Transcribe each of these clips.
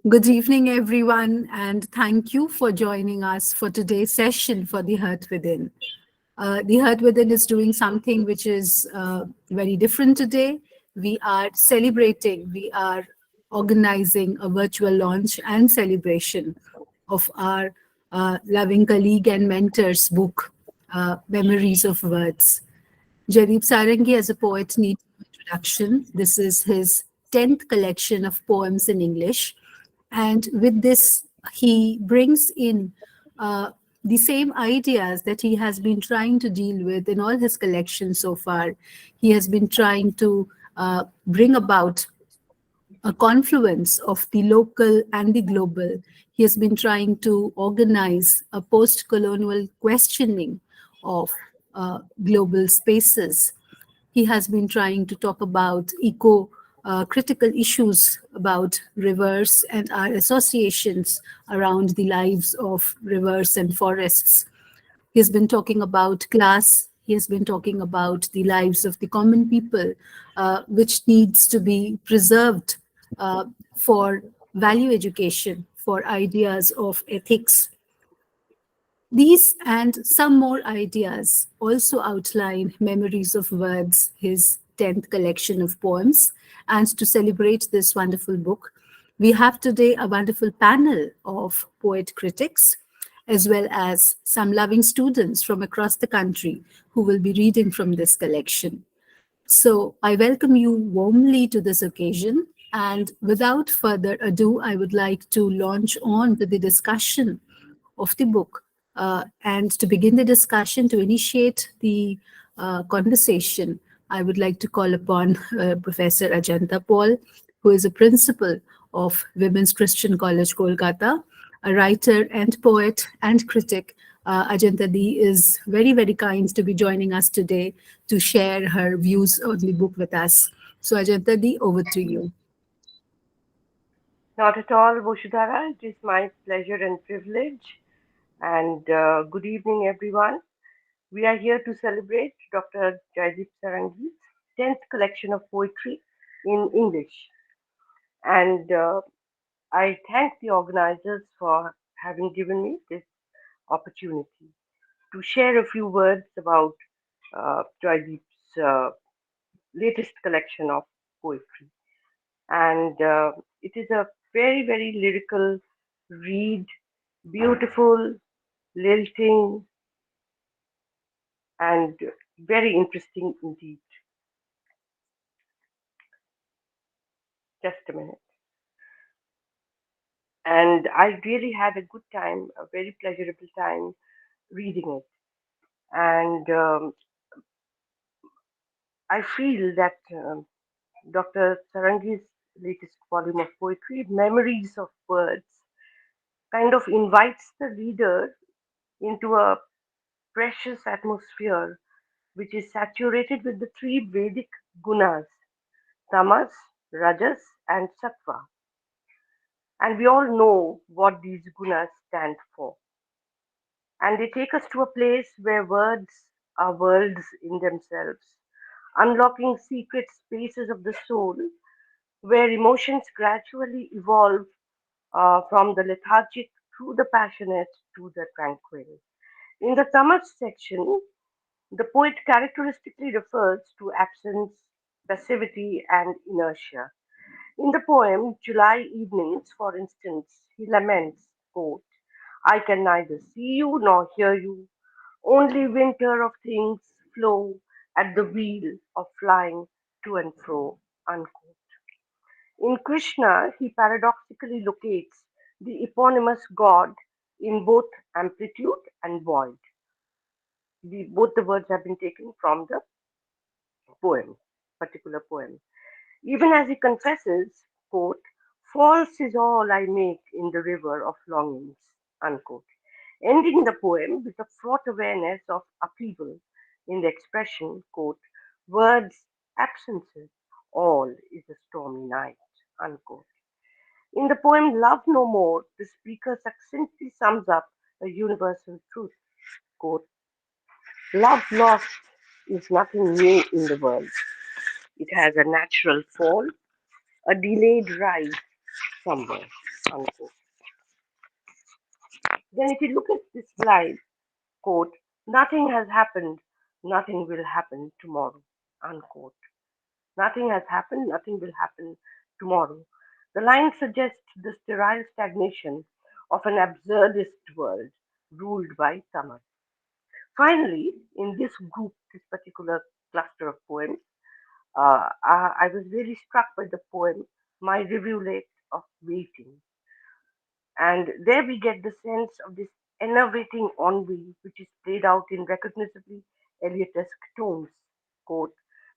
Good evening, everyone, and thank you for joining us for today's session for the Hearth Within. The Hearth Within is doing something which is very different today. We are celebrating, we are organizing a virtual launch and celebration of our loving colleague and mentor's book, Memories of Words. Jaydeep Sarangi, as a poet, needs no introduction. This is his 10th collection of poems in English. And with this, he brings in uh, the same ideas that he has been trying to deal with in all his collections so far. He has been trying to bring about a confluence of the local and the global. He has been trying to organize a post colonial questioning of global spaces. He has been trying to talk about eco critical issues about rivers and our associations around the lives of rivers and forests. He's been talking about class. He has been talking about the lives of the common people, which needs to be preserved uh, for value education, for ideas of ethics. These and some more ideas also outline Memories of Words, his 10th collection of poems. And to celebrate this wonderful book, we have today a wonderful panel of poet critics, as well as some loving students from across the country who will be reading from this collection. So I welcome you warmly to this occasion. And without further ado, I would like to launch on to the discussion of the book. And to begin the discussion, to initiate the conversation, I would like to call upon Professor Ajanta Paul, who is a principal of Women's Christian College, Kolkata, a writer and poet and critic. Ajanta Di is very, very kind to be joining us today to share her views on the book with us. So, Ajanta Di, over to you. Not at all, Voshudhara. It is my pleasure and privilege. And good evening, everyone. We are here to celebrate Dr. Jaydeep Sarangi's 10th collection of poetry in English. And I thank the organizers for having given me this opportunity to share a few words about Jaydeep's latest collection of poetry. And it is a very, very lyrical read, beautiful, lilting, and very interesting indeed. Just a minute. And I really had a good time, a very pleasurable time reading it. And I feel that Dr. Sarangi's latest volume of poetry, Memories of Words, kind of invites the reader into a precious atmosphere which is saturated with the three Vedic gunas, tamas, rajas, and sattva. And we all know what these gunas stand for. And they take us to a place where words are worlds in themselves, unlocking secret spaces of the soul where emotions gradually evolve from the lethargic through the passionate to the tranquil. In the tamas section, the poet characteristically refers to absence, passivity, and inertia. In the poem July Evenings, for instance, he laments, quote, I can neither see you nor hear you, only winter of things flow at the wheel of flying to and fro, unquote. In Krishna, he paradoxically locates the eponymous God in both amplitude and void. Both the words have been taken from the poem, particular poem. Even as he confesses, quote, false is all I make in the river of longings, unquote, ending the poem with a fraught awareness of upheaval in the expression, quote, words, absences, all is a stormy night, unquote. In the poem Love No More, the speaker succinctly sums up a universal truth, quote, love lost is nothing new in the world. It has a natural fall, a delayed rise somewhere. unquote. Then, if you look at this slide, quote, nothing has happened, nothing will happen tomorrow, unquote. Nothing has happened, nothing will happen tomorrow. The line suggests the sterile stagnation of an absurdist world ruled by summer. Finally, in this group, this particular cluster of poems, I was really struck by the poem My Rivulet of Waiting. And there we get the sense of this enervating ennui, which is played out in recognizably Eliotesque tones. Quote,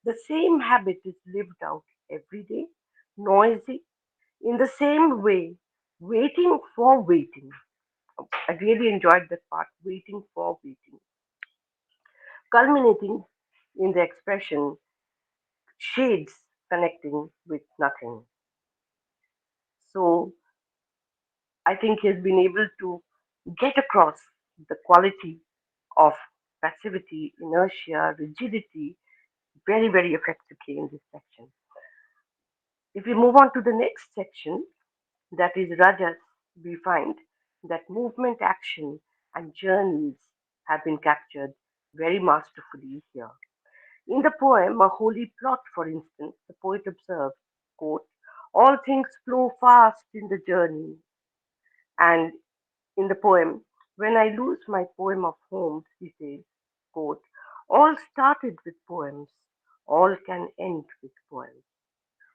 the same habit is lived out every day, noisy, in the same way, waiting for waiting. I really enjoyed that part, waiting for waiting, culminating in the expression shades connecting with nothing. So I think he has been able to get across the quality of passivity, inertia, rigidity very, very effectively in this section. If we move on to the next section, that is Rajas, we find that movement, action, and journeys have been captured very masterfully here. In the poem A Holy Plot, for instance, the poet observes, quote, all things flow fast in the journey. And in the poem, when I lose my poem of homes, he says, quote, all started with poems, all can end with poems.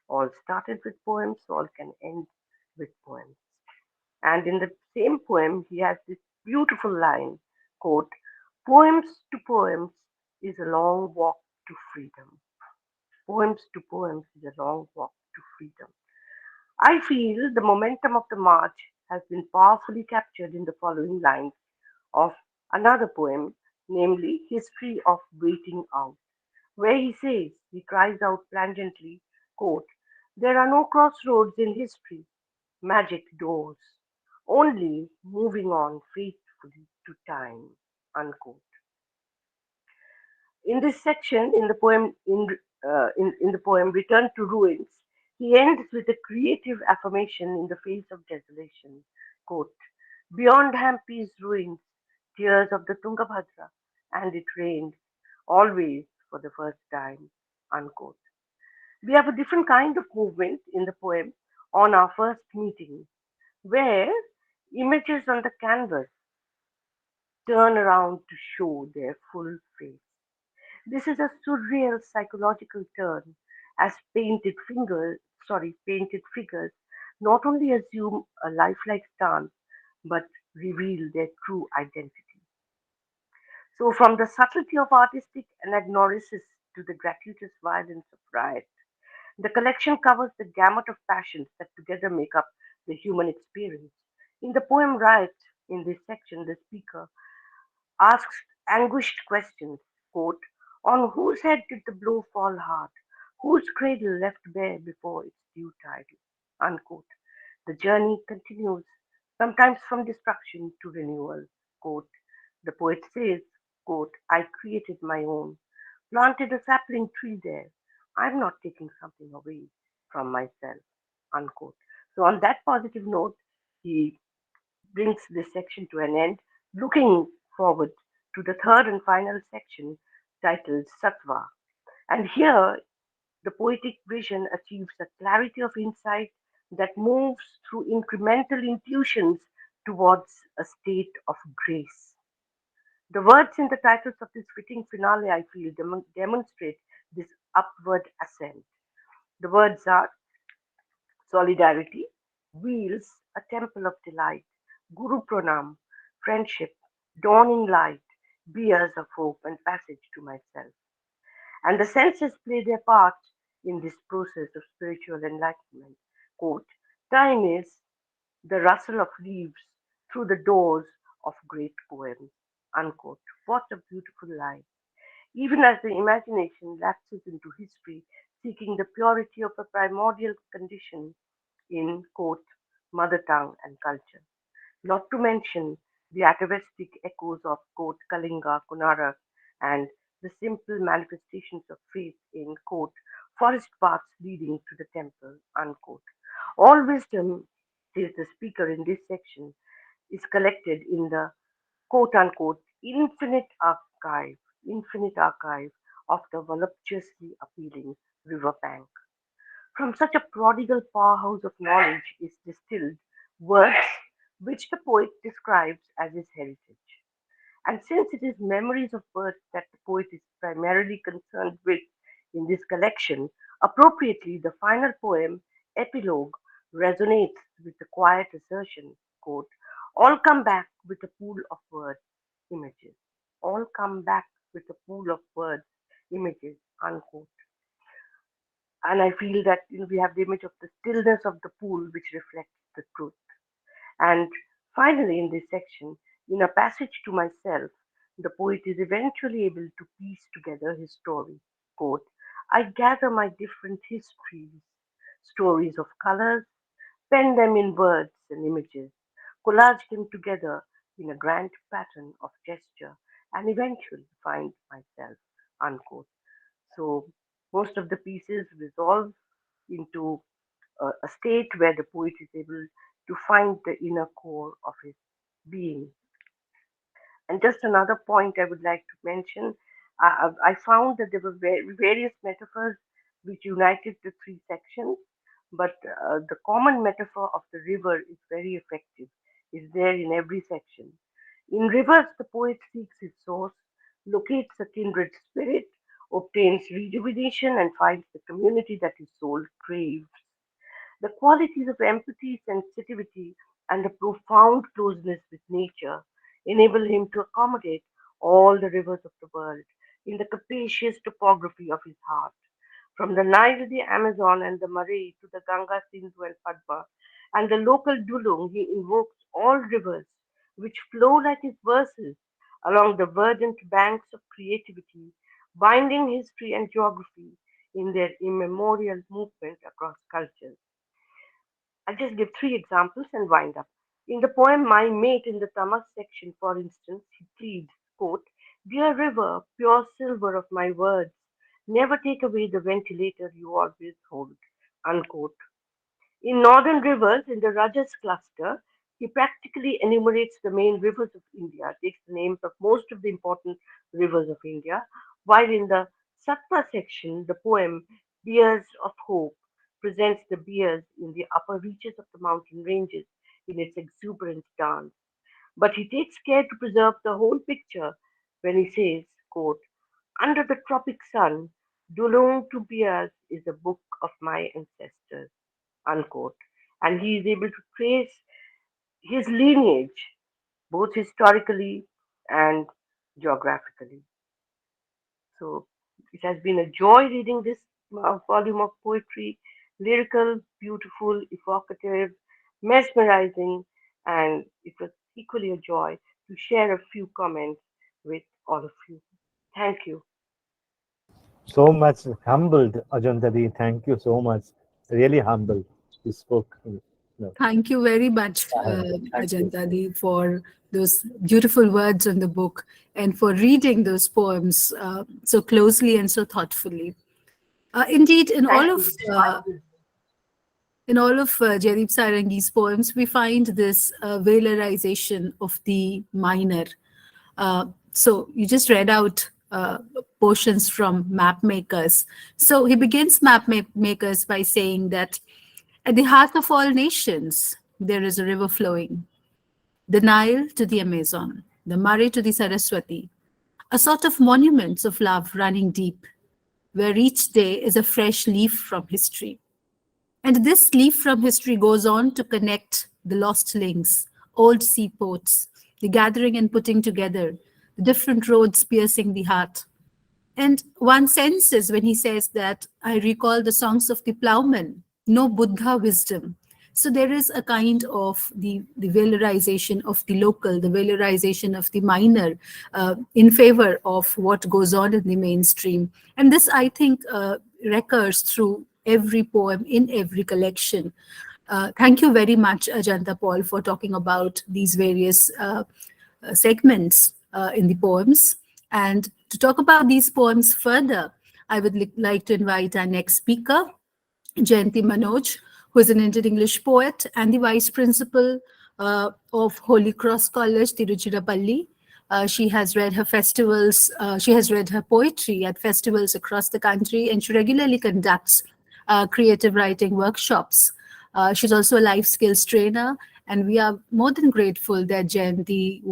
All started with poems, all can end with poems. And in the same poem, he has this beautiful line, quote, poems to poems is a long walk to freedom. Poems to poems is a long walk to freedom. I feel the momentum of the march has been powerfully captured in the following lines of another poem, namely History of Waiting Out, where he cries out plangently, quote, there are no crossroads in history, magic doors, only moving on faithfully to time, unquote. In this section, in the poem Return to Ruins, he ends with a creative affirmation in the face of desolation. Quote, beyond Hampi's ruins, tears of the Tungabhadra, and it rained, always for the first time. Unquote. We have a different kind of movement in the poem on our first meeting, where images on the canvas turn around to show their full face. This is a surreal psychological turn as painted figures not only assume a lifelike stance but reveal their true identity. So, from the subtlety of artistic anagnosis to the gratuitous violence of riot, the collection covers the gamut of passions that together make up the human experience. In the poem Riot, in this section, the speaker asks anguished questions, quote, on whose head did the blow fall hard? Whose cradle left bare before its due tide? Unquote. The journey continues, sometimes from destruction to renewal. Quote, the poet says, quote, I created my own, planted a sapling tree there. I'm not taking something away from myself. Unquote. So on that positive note, he brings this section to an end, looking forward to the third and final section titled Sattva. And here, the poetic vision achieves a clarity of insight that moves through incremental intuitions towards a state of grace. The words in the titles of this fitting finale, I feel, demonstrate this upward ascent. The words are Solidarity, Wheels, a temple of delight, Guru Pranam, friendship, dawning light, beers of hope and passage to myself. And the senses play their part in this process of spiritual enlightenment. Quote, time is the rustle of leaves through the doors of great poems. Unquote. What a beautiful line. Even as the imagination lapses into history, seeking the purity of a primordial condition in, quote, mother tongue and culture. Not to mention the atavistic echoes of, quote, Kalinga, Kunarak, and the simple manifestations of faith in, quote, forest paths leading to the temple, unquote. All wisdom says the speaker in this section, is collected in the quote unquote infinite archive of the voluptuously appealing riverbank. From such a prodigal powerhouse of knowledge is distilled words which the poet describes as his heritage. And since it is memories of birth that the poet is primarily concerned with in this collection, appropriately the final poem, Epilogue, resonates with the quiet assertion, quote, all come back with a pool of words, images. All come back with a pool of words, images, unquote. And I feel that we have the image of the stillness of the pool which reflects the truth. And finally, in this section, in a passage to myself, the poet is eventually able to piece together his story. Quote, I gather my different histories, stories of colors, pen them in words and images, collage them together in a grand pattern of gesture, and eventually find myself. Unquote. So most of the pieces resolve into a state where the poet is able to find the inner core of his being. And just another point I would like to mention, I found that there were various metaphors which united the three sections, but the common metaphor of the river is very effective, is there in every section. In rivers, the poet seeks his source, locates a kindred spirit, obtains rejuvenation, and finds the community that his soul craves. The qualities of empathy, sensitivity, and a profound closeness with nature enable him to accommodate all the rivers of the world in the capacious topography of his heart. From the Nile, the Amazon, and the Murray to the Ganga, Sindhu, and Padma, and the local Dulung, he invokes all rivers which flow like his verses along the verdant banks of creativity, binding history and geography in their immemorial movement across cultures. I'll just give three examples and wind up. In the poem My Mate in the Tamas section, for instance, he pleads, quote, Dear river, pure silver of my words, never take away the ventilator you always hold. Unquote. In northern rivers, in the Rajas cluster, he practically enumerates the main rivers of India, takes the names of most of the important rivers of India, while in the Sattva section, the poem Beers of Hope presents the beers in the upper reaches of the mountain ranges in its exuberant dance. But he takes care to preserve the whole picture when he says, quote, Under the tropic sun, Dulong to Beers is the book of my ancestors, unquote. And he is able to trace his lineage both historically and geographically. So it has been a joy reading this volume of poetry, lyrical, beautiful, evocative, mesmerizing, and it was equally a joy to share a few comments with all of you. Thank you. So much humbled, Ajantadi. Thank you so much. Really humbled. You spoke. No, Thank you very much, thank you. Ajanta Di, for those beautiful words on the book and for reading those poems so closely and so thoughtfully. Indeed, Thank you. in all of Jaydeep Sarangi's poems, we find this valorization of the minor. So you just read out portions from Map Makers. So he begins Makers by saying that at the heart of all nations, there is a river flowing, the Nile to the Amazon, the Murray to the Saraswati, a sort of monuments of love running deep, where each day is a fresh leaf from history. And this leaf from history goes on to connect the lost links, old seaports, the gathering and putting together, the different roads piercing the heart. And one senses when he says that, I recall the songs of the plowman, no Buddha wisdom. So there is a kind of the valorization of the local, the valorization of the minor in favor of what goes on in the mainstream. And this, I think, recurs through every poem in every collection. Thank you very much, Ajanta Paul, for talking about these various segments in the poems. And to talk about these poems further, I would like to invite our next speaker, Jayanthi Manoj, who is an Indian English poet and the vice principal of Holy Cross College, Tiruchirappalli. She has read her festivals, she has read her poetry at festivals across the country, and she regularly conducts creative writing workshops. She's also a life skills trainer, and we are more than grateful that Jayanthi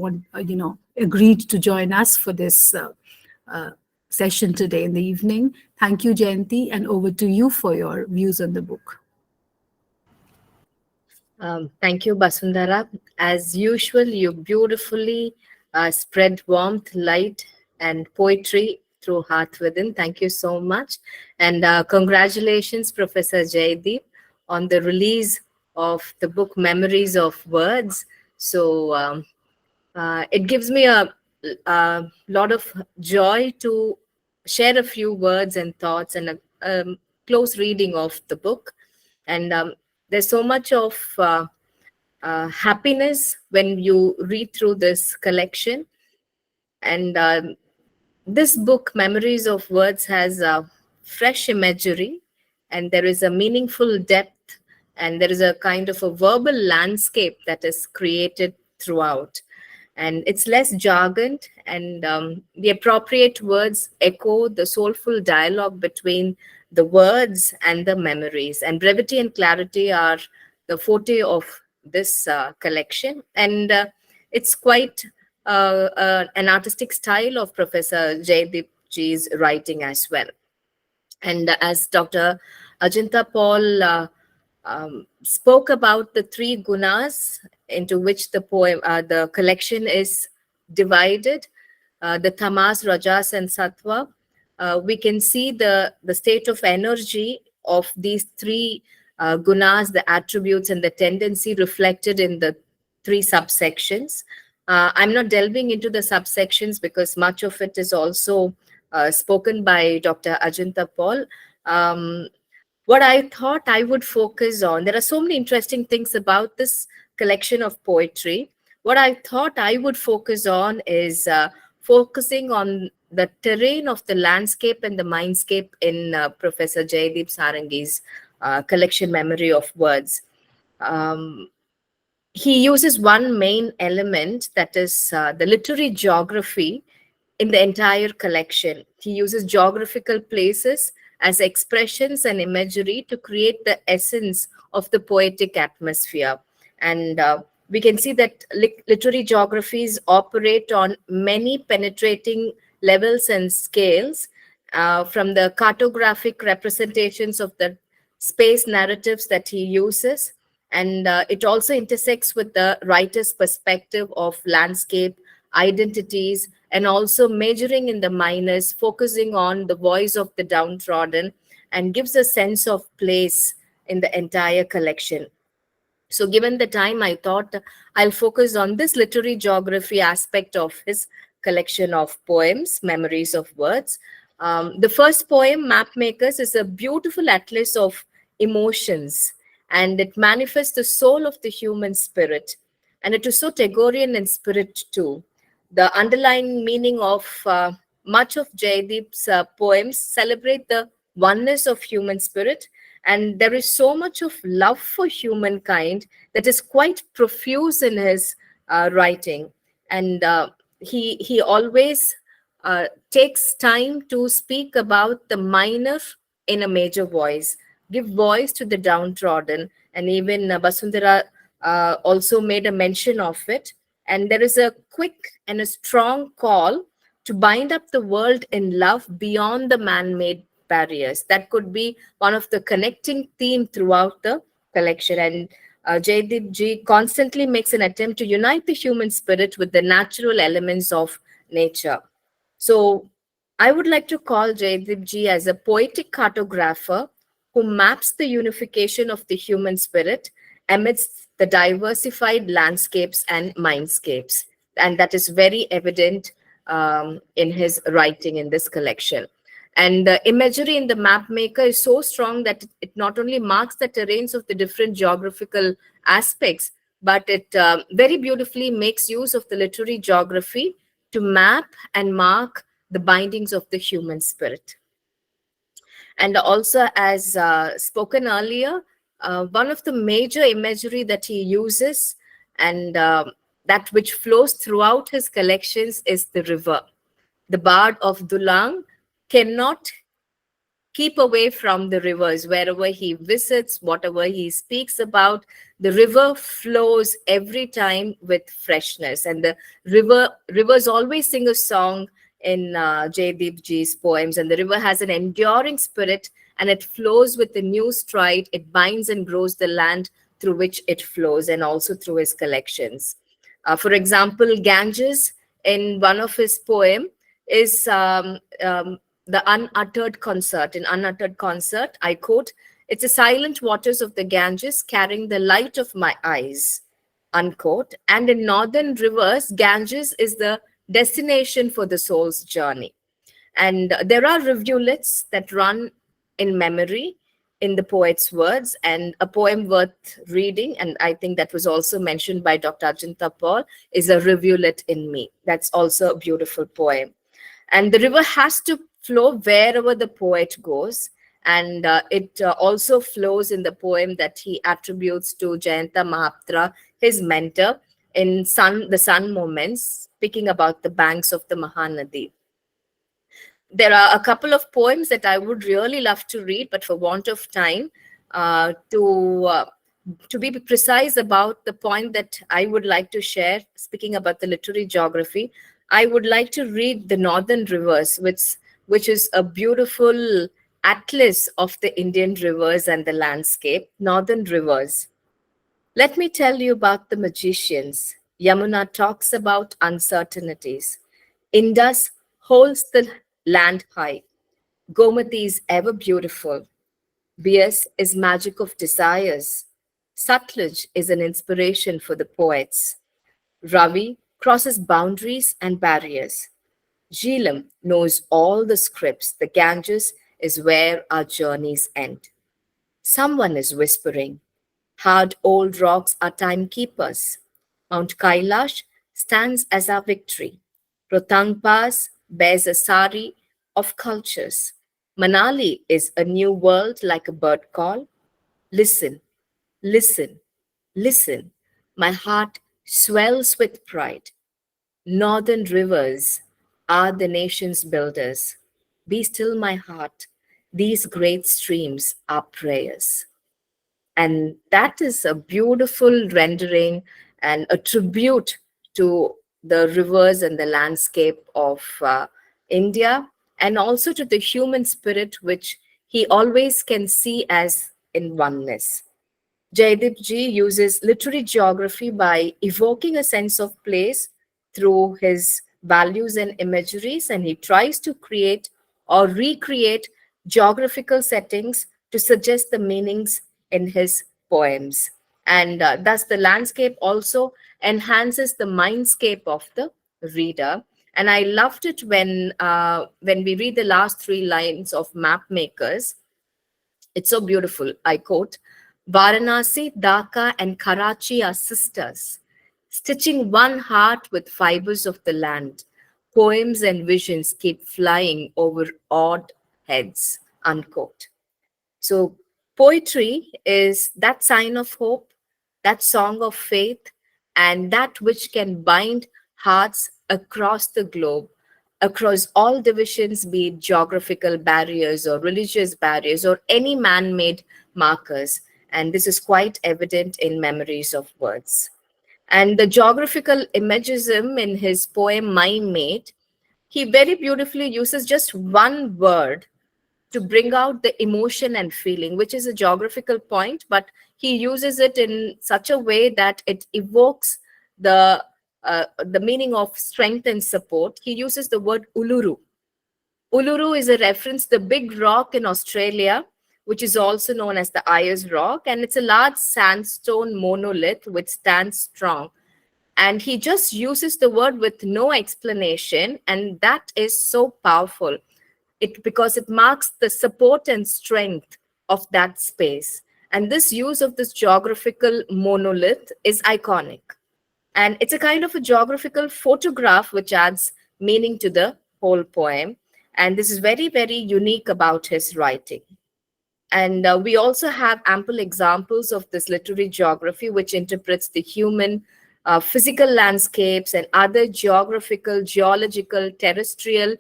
agreed to join us for this uh, session today in the evening. Thank you, Jayanthi, and over to you for your views on the book. Thank you, Basundara. As usual, you beautifully spread warmth, light, and poetry through Hearth Within. Thank you so much. And congratulations, Professor Jaydeep, on the release of the book Memories of Words. So it gives me a lot of joy to share a few words and thoughts and a close reading of the book. And there's so much of happiness when you read through this collection. And this book, Memories of Words, has fresh imagery, and there is a meaningful depth, and there is a kind of a verbal landscape that is created throughout. And it's less jargon, and the appropriate words echo the soulful dialogue between the words and the memories. And brevity and clarity are the forte of this collection. And it's quite an artistic style of Professor Jaydeep Ji's writing as well. And as Dr. Ajanta Paul spoke about the three gunas into which the poem, the collection is divided, the tamas, rajas, and sattva, we can see the state of energy of these three gunas, the attributes and the tendency reflected in the three subsections. I'm not delving into the subsections because much of it is also spoken by Dr. Ajanta Paul. What I thought I would focus on, there are so many interesting things about this collection of poetry. What I thought I would focus on is focusing on the terrain of the landscape and the mindscape in Professor Jaydeep Sarangi's collection Memory of Words. He uses one main element, that is the literary geography in the entire collection. He uses geographical places as expressions and imagery to create the essence of the poetic atmosphere. And we can see that literary geographies operate on many penetrating levels and scales, from the cartographic representations of the space narratives that he uses. And it also intersects with the writer's perspective of landscape, identities, and also majoring in the minors, focusing on the voice of the downtrodden, and gives a sense of place in the entire collection. So given the time, I thought I'll focus on this literary geography aspect of his collection of poems, Memories of Words. The first poem, Mapmakers, is a beautiful atlas of emotions, and it manifests the soul of the human spirit. And it is so Tagorean in spirit too. The underlying meaning of much of Jaydeep's poems celebrate the oneness of human spirit, and there is so much of love for humankind that is quite profuse in his writing. And he always takes time to speak about the minor in a major voice, give voice to the downtrodden. And even Basundara also made a mention of it. And there is a quick and a strong call to bind up the world in love beyond the man-made barriers. That could be one of the connecting theme throughout the collection. And Jaydeep Ji constantly makes an attempt to unite the human spirit with the natural elements of nature. So I would like to call Jaydeep Ji as a poetic cartographer who maps the unification of the human spirit amidst the diversified landscapes and mindscapes. And that is very evident in his writing in this collection. And the imagery in the map maker is so strong that it not only marks the terrains of the different geographical aspects, but it very beautifully makes use of the literary geography to map and mark the bindings of the human spirit. And also, as spoken earlier, one of the major imagery that he uses, and that which flows throughout his collections, is the river. The bard of Dulang cannot keep away from the rivers. Wherever he visits, whatever he speaks about, the river flows every time with freshness. And the rivers always sing a song in Jaydeep Ji's poems. And the river has an enduring spirit, and it flows with a new stride. It binds and grows the land through which it flows, and also through his collections. For example, Ganges, in one of his poem, is the unuttered concert. In unuttered concert, I quote, "It's the silent waters of the Ganges carrying the light of my eyes," unquote. And in northern rivers, Ganges is the destination for the soul's journey. And there are rivulets that run in memory in the poet's words, and a poem worth reading, and I think that was also mentioned by Dr. Ajanta Paul, is A Rivulet in Me. That's also a beautiful poem. And the river has to flow wherever the poet goes. And it also flows in the poem that he attributes to Jayanta Mahapatra, his mentor, in the Sun Moments, speaking about the banks of the Mahanadi. There are a couple of poems that I would really love to read, but for want of time, to be precise about the point that I would like to share, speaking about the literary geography, I would like to read The Northern Rivers, which is a beautiful atlas of the Indian rivers and the landscape. Northern Rivers. Let me tell you about the magicians. Yamuna talks about uncertainties. Indus holds the land high. Gomati is ever beautiful. V.S. is magic of desires. Satluj is an inspiration for the poets. Ravi crosses boundaries and barriers. Jhelum knows all the scripts. The Ganges is where our journeys end. Someone is whispering. Hard old rocks are timekeepers. Mount Kailash stands as our victory. Rotang Pass bears a sari of cultures. Manali is a new world like a bird call. Listen, listen, listen. My heart swells with pride. Northern rivers are the nation's builders. Be still, my heart. These great streams are prayers. And that is a beautiful rendering and a tribute to the rivers and the landscape of India, and also to the human spirit, which he always can see as in oneness. Jaydeep Ji uses literary geography by evoking a sense of place through his values and imageries, and he tries to create or recreate geographical settings to suggest the meanings in his poems. And thus, the landscape also enhances the mindscape of the reader. And I loved it when we read the last three lines of Map Makers. It's so beautiful. I quote, "Varanasi, Dhaka, and Karachi are sisters, stitching one heart with fibers of the land. Poems and visions keep flying over awed heads," unquote. So poetry is that sign of hope, that song of faith, and that which can bind hearts across the globe, across all divisions, be it geographical barriers or religious barriers or any man-made markers. And this is quite evident in Memories of Words. And the geographical imagism in his poem My Mate, he very beautifully uses just one word to bring out the emotion and feeling, which is a geographical point, but he uses it in such a way that it evokes the meaning of strength and support. He uses the word Uluru. Uluru is a reference to the big rock in Australia, which is also known as the Ayers Rock, and it's a large sandstone monolith which stands strong. And he just uses the word with no explanation, and that is so powerful. Because it marks the support and strength of that space. And this use of this geographical monolith is iconic. And it's a kind of a geographical photograph which adds meaning to the whole poem. And this is very, very unique about his writing. And we also have ample examples of this literary geography, which interprets the human physical landscapes and other geographical, geological, terrestrial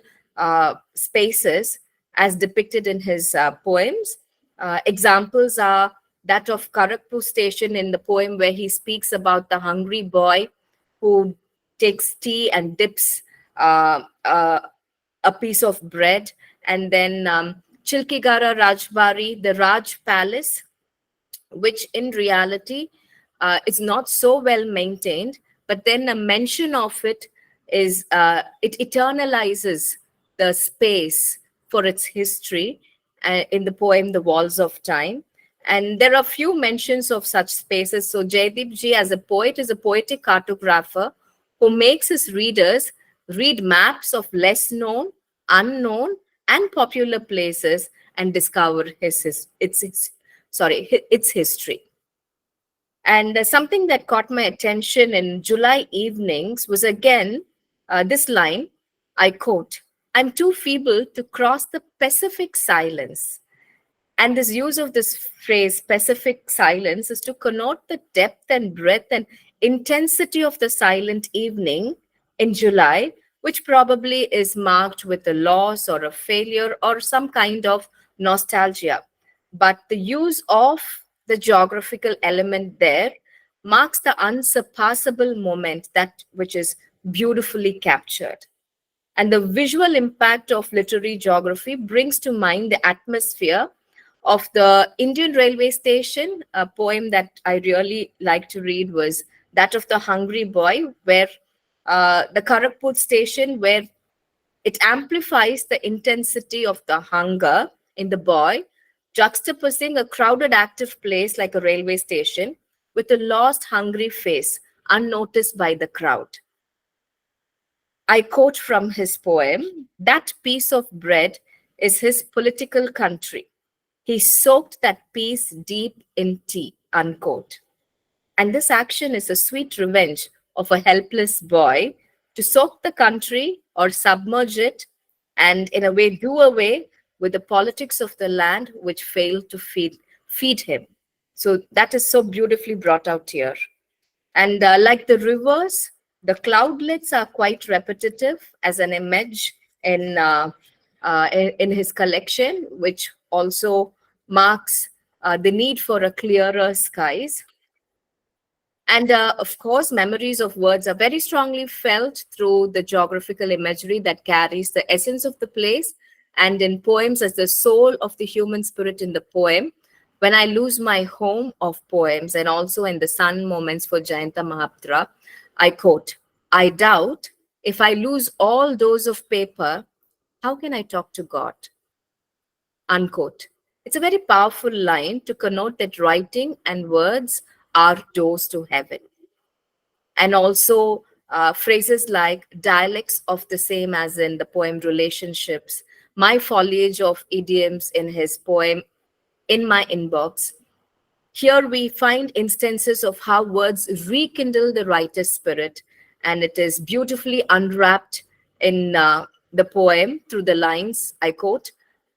spaces as depicted in his poems. Examples are that of Karakpur station in the poem, where he speaks about the hungry boy who takes tea and dips a piece of bread. And then Chilkigara Rajbari, the Raj Palace, which in reality is not so well maintained, but then a mention of it is it eternalizes the space for its history in the poem The Walls of Time. And there are few mentions of such spaces. So Jaydeep ji, as a poet, is a poetic cartographer who makes his readers read maps of less known, unknown, and popular places and discover its history. And something that caught my attention in July evenings was again this line, I quote, "I'm too feeble to cross the Pacific silence." And this use of this phrase, Pacific silence, is to connote the depth and breadth and intensity of the silent evening in July, which probably is marked with a loss or a failure or some kind of nostalgia. But the use of the geographical element there marks the unsurpassable moment, that which is beautifully captured. And the visual impact of literary geography brings to mind the atmosphere of the Indian Railway Station. A poem that I really like to read was that of the Hungry Boy, where the Karakpur station, where it amplifies the intensity of the hunger in the boy, juxtaposing a crowded, active place like a railway station with a lost, hungry face unnoticed by the crowd. I quote from his poem, "That piece of bread is his political country. He soaked that piece deep in tea," unquote. And this action is a sweet revenge of a helpless boy to soak the country or submerge it and, in a way, do away with the politics of the land which failed to feed him. So that is so beautifully brought out here. And like the rivers, the cloudlets are quite repetitive as an image in his collection, which also marks the need for a clearer skies. And of course, memories of words are very strongly felt through the geographical imagery that carries the essence of the place. And in poems, as the soul of the human spirit in the poem, "When I lose my home" of poems, and also in the sun moments for Jayanta Mahapatra, I quote, "I doubt if I lose all those of paper, how can I talk to God?" Unquote. It's a very powerful line to connote that writing and words are doors to heaven. And also phrases like dialects of the same, as in the poem Relationships, my foliage of idioms in his poem In My Inbox. Here we find instances of how words rekindle the writer's spirit, and it is beautifully unwrapped in the poem through the lines, I quote,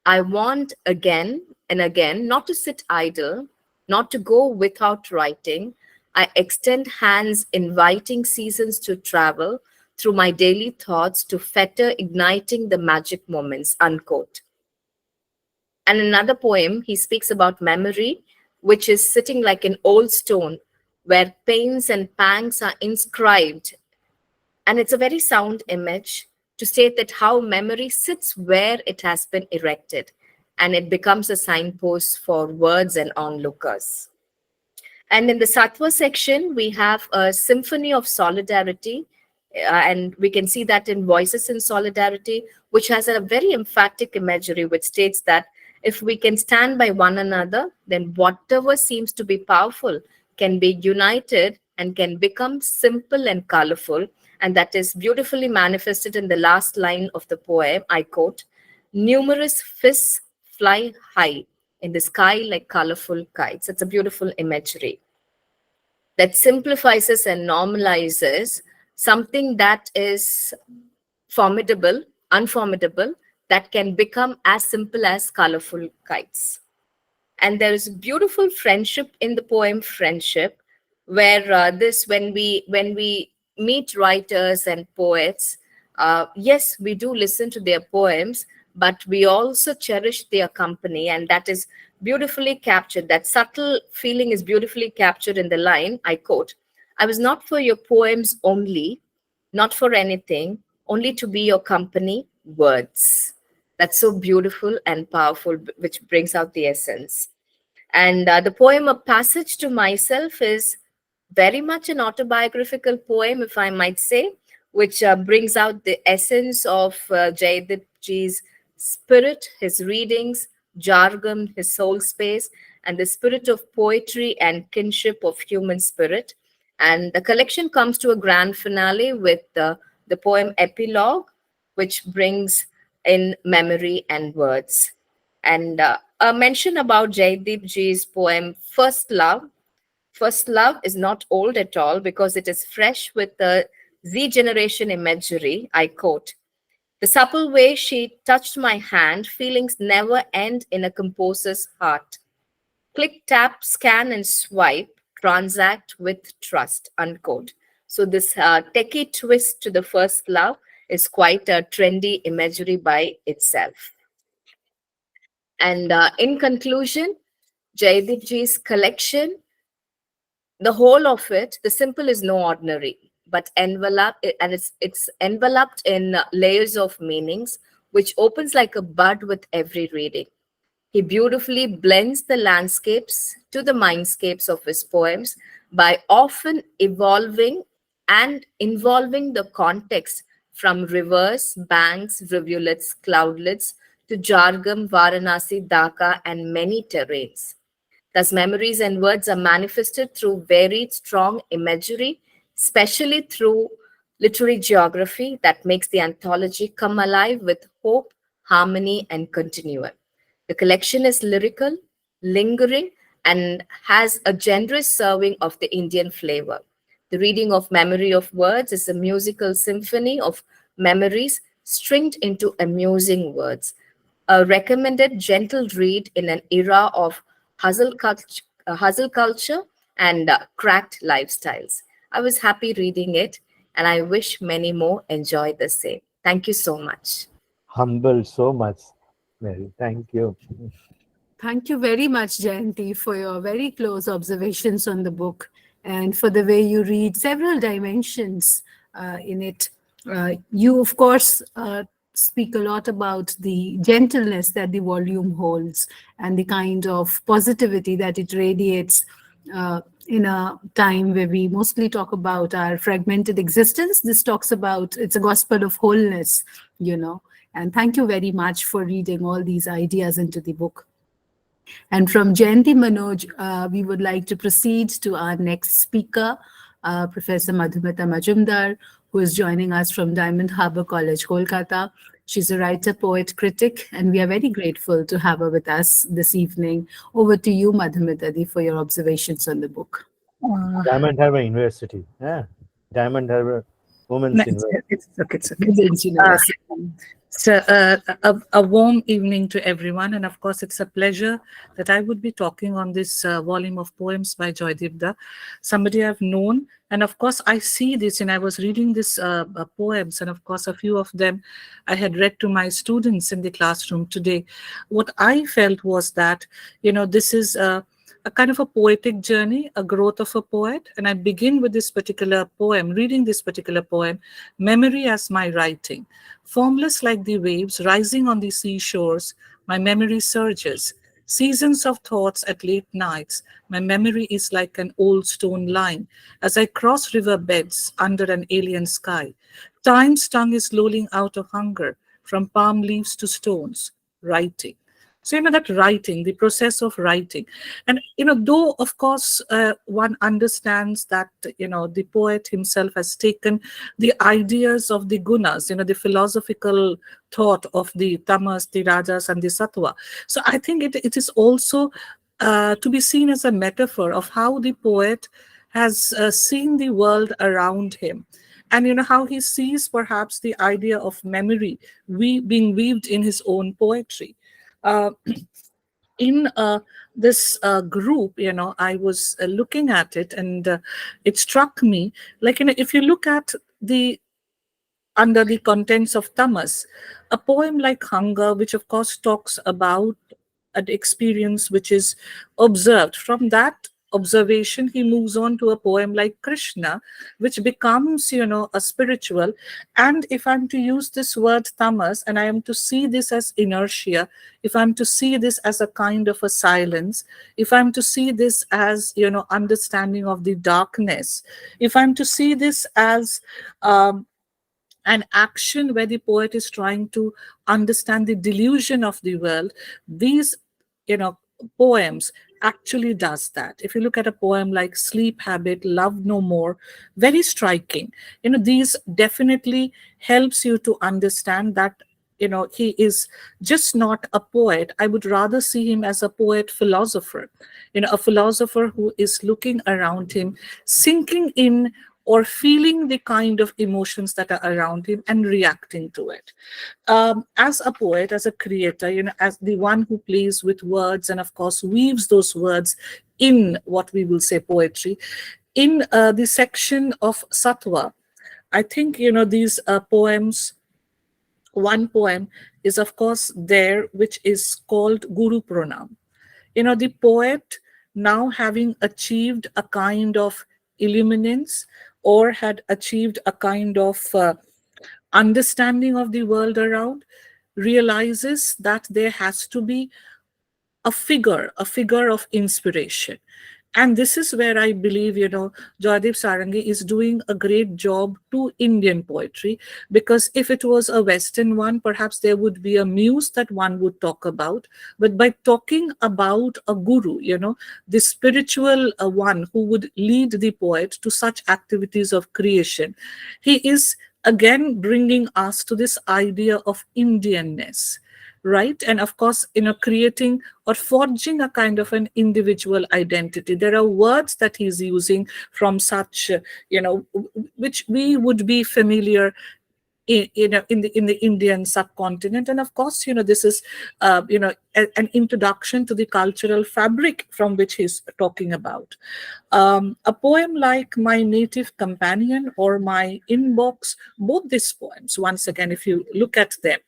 "I want again and again not to sit idle, not to go without writing. I extend hands inviting seasons to travel through my daily thoughts to fetter igniting the magic moments," unquote. And another poem, he speaks about memory, which is sitting like an old stone where pains and pangs are inscribed. And it's a very sound image to state that how memory sits where it has been erected, and it becomes a signpost for words and onlookers. And in the Sattva section, we have a symphony of solidarity. And we can see that in Voices in Solidarity, which has a very emphatic imagery, which states that if we can stand by one another, then whatever seems to be powerful can be united and can become simple and colorful. And that is beautifully manifested in the last line of the poem. I quote, "Numerous fists fly high in the sky like colorful kites." It's a beautiful imagery that simplifies and normalizes something that is formidable, unformidable, that can become as simple as colorful kites. And there is beautiful friendship in the poem Friendship, where this when we meet writers and poets, yes, we do listen to their poems, but we also cherish their company, and that is beautifully captured. That subtle feeling is beautifully captured in the line, I quote, "I was not for your poems only, not for anything, only to be your company, words." That's so beautiful and powerful, which brings out the essence. And the poem A Passage to Myself is very much an autobiographical poem, if I might say, which brings out the essence of Jaydeep ji's spirit, his readings, jargon, his soul space, and the spirit of poetry and kinship of human spirit. And the collection comes to a grand finale with the poem Epilogue, which brings in memory and words. And a mention about Jaydeep ji's poem First Love. First Love is not old at all because it is fresh with the Z generation imagery. I quote, "The supple way she touched my hand, feelings never end in a composer's heart. Click, tap, scan, and swipe, transact with trust," unquote. So this techie twist to the First Love is quite a trendy imagery by itself. And in conclusion, Jaydeep ji's collection, the whole of it, the simple is no ordinary, but enveloped, and it's enveloped in layers of meanings, which opens like a bud with every reading. He beautifully blends the landscapes to the mindscapes of his poems by often evolving and involving the context from rivers, banks, rivulets, cloudlets to Jargam, Varanasi, Dhaka, and many terrains. Thus, memories and words are manifested through varied, strong imagery, especially through literary geography that makes the anthology come alive with hope, harmony, and continuum. The collection is lyrical, lingering, and has a generous serving of the Indian flavor. The reading of Memory of Words is a musical symphony of memories stringed into amusing words, a recommended gentle read in an era of hustle culture and cracked lifestyles. I was happy reading it, and I wish many more enjoy the same. Thank you so much. Humble so much, Mary. Thank you. Thank you very much, Jayanti, for your very close observations on the book and for the way you read several dimensions in it. You, of course, speak a lot about the gentleness that the volume holds and the kind of positivity that it radiates in a time where we mostly talk about our fragmented existence. This talks about it's a gospel of wholeness, you know. And thank you very much for reading all these ideas into the book. And from Jayanthi Manoj, we would like to proceed to our next speaker, Professor Madhumita Majumdar, who is joining us from Diamond Harbour College, Kolkata. She's a writer, poet, critic, and we are very grateful to have her with us this evening. Over to you, Madhumita, for your observations on the book. Diamond Harbour University. Yeah. Diamond Harbour Women's University. It's okay. Women's University. So, a warm evening to everyone, and of course, it's a pleasure that I would be talking on this volume of poems by Jaydeep, somebody I've known, and of course, I see this, and I was reading these poems, and of course, a few of them I had read to my students in the classroom today. What I felt was that, this is a kind of a poetic journey, a growth of a poet. And I begin with this particular poem, reading this particular poem, Memory as My Writing. Formless like the waves rising on the seashores, my memory surges. Seasons of thoughts at late nights, my memory is like an old stone line as I cross river beds under an alien sky. Time's tongue is lolling out of hunger, from palm leaves to stones, writing. So, that writing, the process of writing. And, though, of course, one understands that, the poet himself has taken the ideas of the gunas, the philosophical thought of the tamas, the rajas, and the sattva. So I think it is also to be seen as a metaphor of how the poet has seen the world around him. And how he sees perhaps the idea of memory being weaved in his own poetry. In this group, I was looking at it, and it struck me, like, if you look at the under the contents of Tamas, a poem like Hunger, which of course talks about an experience which is observed. From that observation, he moves on to a poem like Krishna, which becomes, a spiritual. And if I'm to use this word tamas, and I am to see this as inertia, if I'm to see this as a kind of a silence, if I'm to see this as, understanding of the darkness, if I'm to see this as an action where the poet is trying to understand the delusion of the world, these you know poems actually does that. If you look at a poem like Sleep Habit, Love No More, very striking. These definitely helps you to understand that he is just not a poet. I would rather see him as a poet philosopher, a philosopher who is looking around him, sinking in or feeling the kind of emotions that are around him and reacting to it. As a poet, as a creator, as the one who plays with words and of course weaves those words in what we will say poetry, in the section of Sattva, I think, these poems, one poem is of course there, which is called Guru Pranam. The poet, now having achieved a kind of illuminance or had achieved a kind of understanding of the world around, realizes that there has to be a figure of inspiration. And this is where I believe, Jaydeep Sarangi is doing a great job to Indian poetry, because if it was a Western one, perhaps there would be a muse that one would talk about. But by talking about a guru, the spiritual one who would lead the poet to such activities of creation, he is again bringing us to this idea of Indianness, right? And of course, creating or forging a kind of an individual identity. There are words that he's using from such, which we would be familiar in the Indian subcontinent. And of course, this is an introduction to the cultural fabric from which he's talking about. A poem like My Native Companion or My Inbox, both these poems, once again, if you look at them,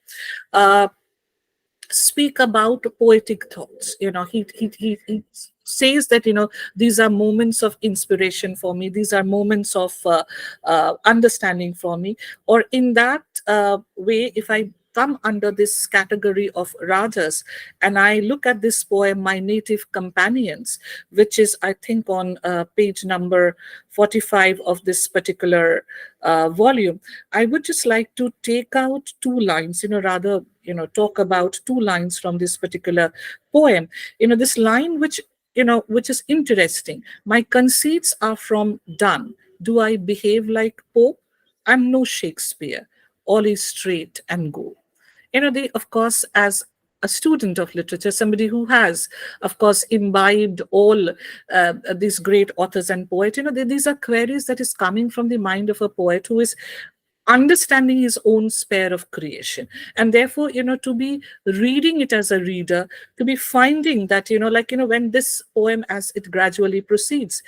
speak about poetic thoughts. He says that these are moments of inspiration for me, these are moments of understanding for me. Or in that way, if I come under this category of rajas and I look at this poem My Native Companions, which is, I think, on page number 45 of this particular volume, I would just like to take out two lines, rather talk about two lines from this particular poem. This line which is interesting. My conceits are from Donne. Do I behave like Pope? I'm no Shakespeare. All is straight and go. They, of course, as a student of literature, somebody who has, of course, imbibed all these great authors and poets, these are queries that is coming from the mind of a poet who is understanding his own sphere of creation. And therefore, to be reading it as a reader, to be finding that, when this poem, as it gradually proceeds,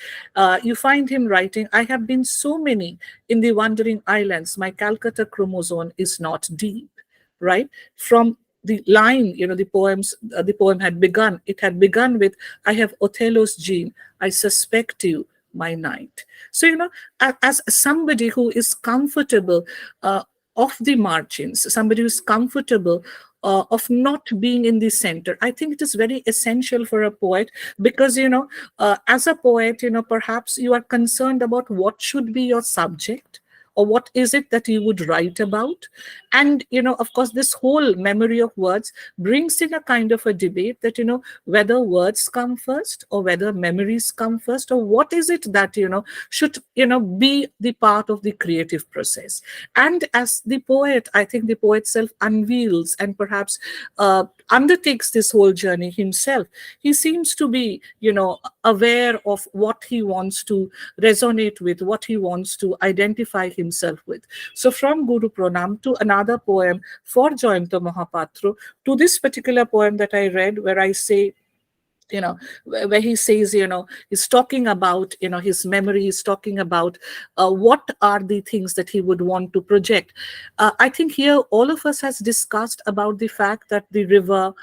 you find him writing, I have been so many in the wandering islands, my Calcutta chromosome is not deep, right? From the line, the poem had begun. It had begun with, I have Othello's gene, I suspect you, my knight. So, as somebody who is comfortable of the margins, somebody who is comfortable of not being in the center, I think it is very essential for a poet, because, as a poet, perhaps you are concerned about what should be your subject, or what is it that you would write about. And, of course, this whole memory of words brings in a kind of a debate that, whether words come first or whether memories come first, or what is it that, should, be the part of the creative process. And as the poet, I think the poet self unveils and perhaps undertakes this whole journey himself. He seems to be, aware of what he wants to resonate with, what he wants to identify himself with. So from Guru Pranam to another poem for Jayanta Mahapatra, to this particular poem that I read, where I say, where he says, he's talking about, his memory, he's talking about what are the things that he would want to project. I think here all of us has discussed about the fact that the river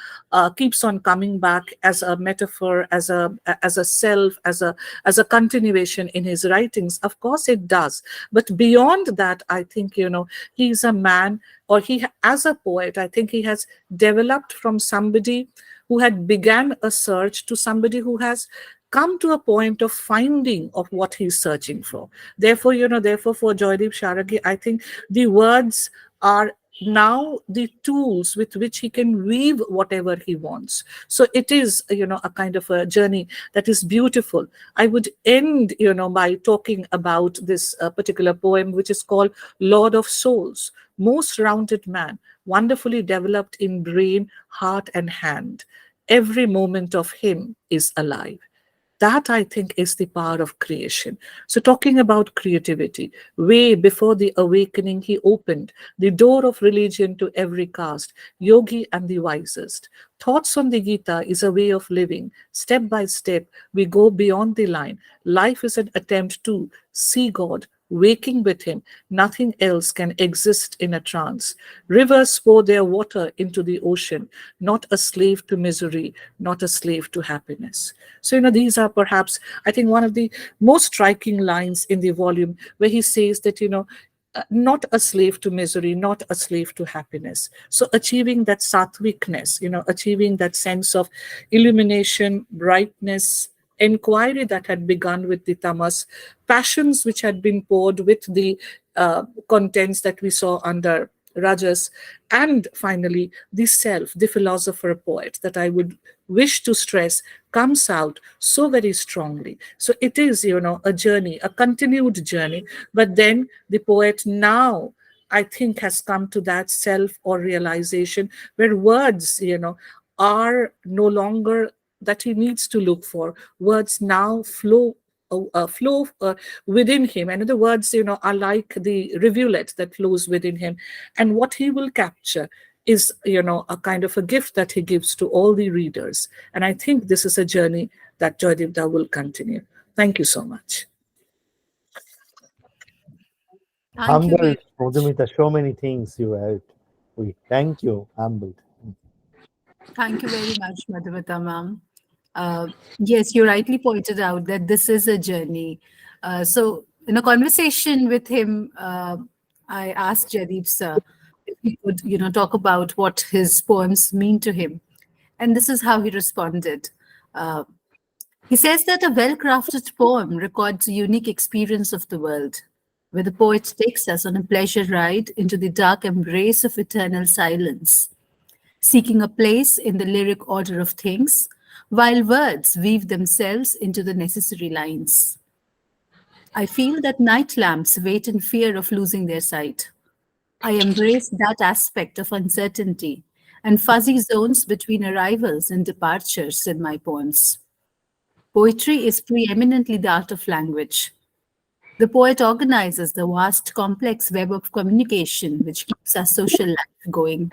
keeps on coming back as a metaphor, as a self, as a continuation in his writings. Of course it does. But beyond that, I think, he's a man, or as a poet, I think he has developed from somebody who had began a search to somebody who has come to a point of finding of what he's searching for. Therefore for Jaydeep Sarangi, I think the words are now the tools with which he can weave whatever he wants. So it is, a kind of a journey that is beautiful. I would end, by talking about this particular poem, which is called Lord of Souls, most rounded man, wonderfully developed in brain, heart, and hand. Every moment of him is alive. That, I think, is the power of creation. So talking about creativity, way before the awakening, he opened the door of religion to every caste, yogi and the wisest. Thoughts on the Gita is a way of living. Step by step, we go beyond the line. Life is an attempt to see God, waking with him. Nothing else can exist in a trance. Rivers pour their water into the ocean, not a slave to misery, not a slave to happiness. So, these are perhaps, I think, one of the most striking lines in the volume, where he says that, not a slave to misery, not a slave to happiness. So achieving that sattvicness, achieving that sense of illumination, brightness, inquiry that had begun with the tamas, passions which had been poured with the contents that we saw under rajas, and finally the self, the philosopher poet, that I would wish to stress comes out so very strongly. So it is, a journey, a continued journey, but then the poet now, I think, has come to that self or realization where words, are no longer that he needs to look for. Words now flow within him. And the words, are like the rivulet that flows within him. And what he will capture is, a kind of a gift that he gives to all the readers. And I think this is a journey that Jaydeep Da will continue. Thank you so much. Thank you very Humbled, Madhumita, so many things you helped. We thank you, humbled. Thank you very much, Madhumita ma'am. Yes, you rightly pointed out that this is a journey. So in a conversation with him, I asked Jaydeep sir if he could, talk about what his poems mean to him. And this is how he responded. Uh, he says that a well-crafted poem records a unique experience of the world, where the poet takes us on a pleasure ride into the dark embrace of eternal silence, seeking a place in the lyric order of things, while words weave themselves into the necessary lines. I feel that night lamps wait in fear of losing their sight. I embrace that aspect of uncertainty and fuzzy zones between arrivals and departures in my poems. Poetry is preeminently the art of language. The poet organizes the vast, complex web of communication which keeps our social life going.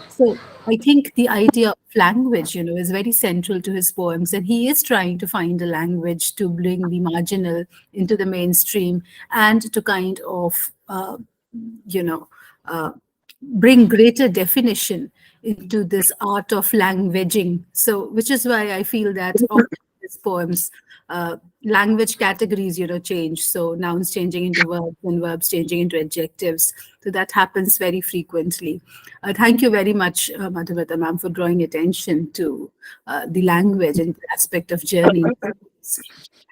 So I think the idea of language, is very central to his poems, and he is trying to find a language to bring the marginal into the mainstream and to kind of, you know, uh, bring greater definition into this art of languaging. So, which is why I feel that often his poems, language categories, change. So nouns changing into verbs and verbs changing into adjectives. So that happens very frequently. Thank you very much, Madhumita ma'am, for drawing attention to the language and the aspect of journey.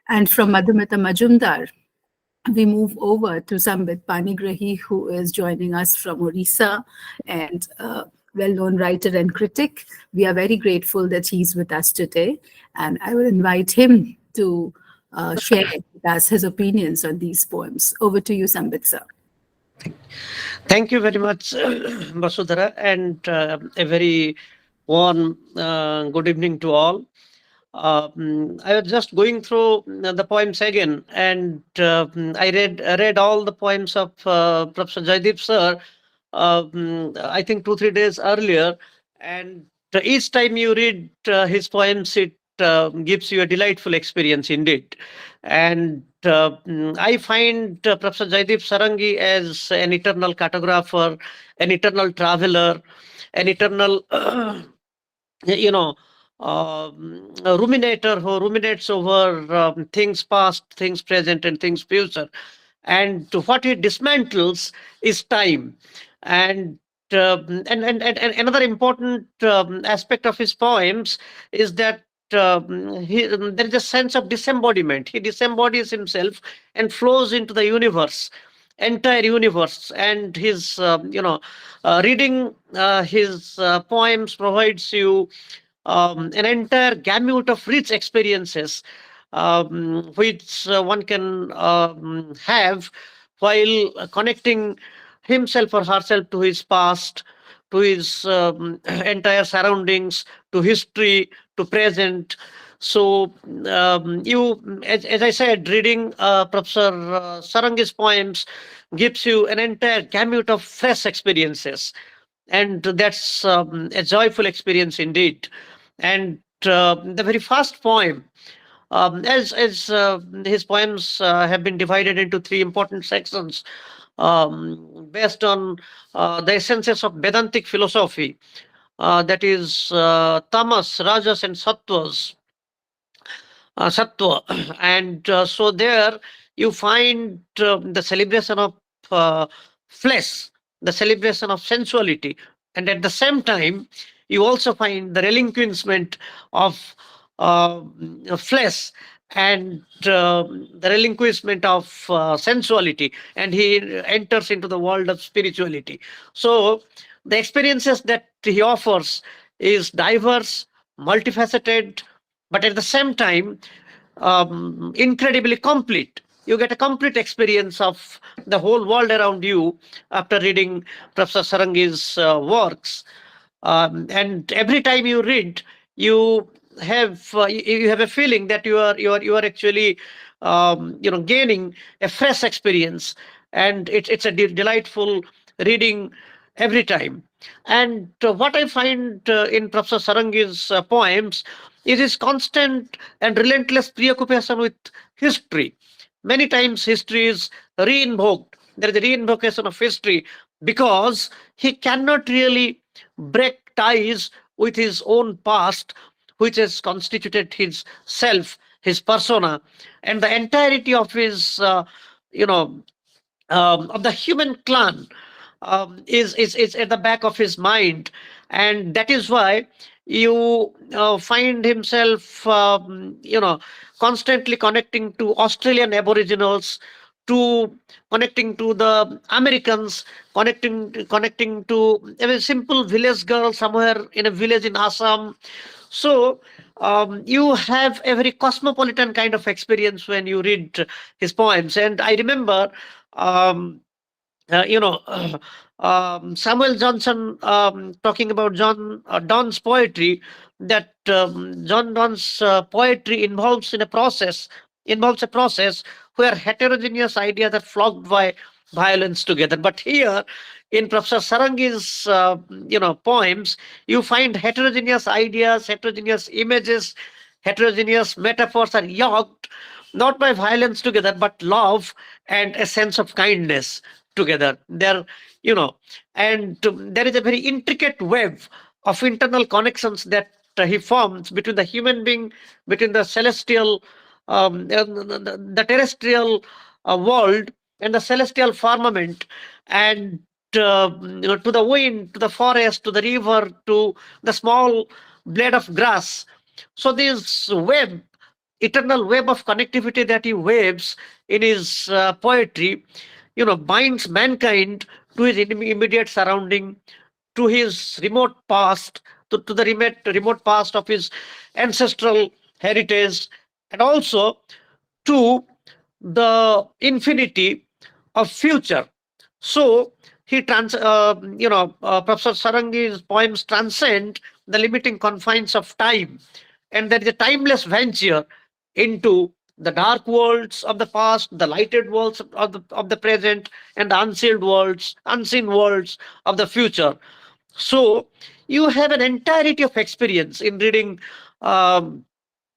And from Madhumita Majumdar, we move over to Sambit Panigrahi, who is joining us from Orissa and well-known writer and critic. We are very grateful that he's with us today, and I will invite him to share with us his opinions on these poems. Over to you, Sambit sir. Thank you very much, Vasudhara, and a very warm good evening to all. I was just going through the poems again, and I read all the poems of Professor Jaydeep sir. I think 2-3 days earlier, and each time you read his poems, it gives you a delightful experience indeed. And I find Professor Jaydeep Sarangi as an eternal cartographer, an eternal traveler, an eternal, you know, a ruminator who ruminates over things past, things present, and things future. And what he dismantles is time. And and another important aspect of his poems is that there is a sense of disembodiment. He disembodies himself and flows into the universe, entire universe. And his reading his poems provides you an entire gamut of rich experiences, which one can have while connecting himself or herself to his past, to his entire surroundings, to history, to present. So, as I said, reading Professor Sarangi's poems gives you an entire gamut of fresh experiences, and that's a joyful experience indeed. And the very first poem, as his poems have been divided into three important sections, based on the essences of Vedantic philosophy, that is tamas, rajas, and sattva. And so there you find the celebration of uh, flesh, the celebration of sensuality, and at the same time you also find the relinquishment of flesh, and the relinquishment of sensuality, and he enters into the world of spirituality. So the experiences that he offers is diverse, multifaceted, but at the same time incredibly complete. You get a complete experience of the whole world around you after reading Professor Sarangi's works. And every time you read, you you have a feeling that you are actually gaining a fresh experience, and it's a delightful reading every time. And what I find in Professor Sarangi's poems is his constant and relentless preoccupation with history. Many times history is reinvoked. There is a reinvocation of history because he cannot really break ties with his own past, which has constituted his self, his persona, and the entirety of his, you know, of the human clan is at the back of his mind. And that is why you find himself constantly connecting to Australian aboriginals, to connecting to the Americans, connecting to a simple village girl somewhere in a village in Assam. So you have a very cosmopolitan kind of experience when you read his poems. And I remember um, uh, you know, Samuel Johnson talking about John Donne's poetry, that John Donne's poetry involves a process where heterogeneous ideas are flocked by violence together. But here, in Professor Sarangi's poems, you find heterogeneous ideas, heterogeneous images, heterogeneous metaphors are yoked not by violence together, but love and a sense of kindness together. There, you know, and there is a very intricate web of internal connections that he forms between the human being, between the celestial, the terrestrial world, and the celestial firmament, and to the wind, to the forest, to the river, to the small blade of grass. So this web, eternal web of connectivity that he waves in his poetry, binds mankind to his immediate surrounding, to his remote past, to the remote past of his ancestral heritage, and also to the infinity of future. So Professor Sarangi's poems transcend the limiting confines of time, and there is a timeless venture into the dark worlds of the past, the lighted worlds of the present, and the unseen worlds of the future. So you have an entirety of experience in reading um,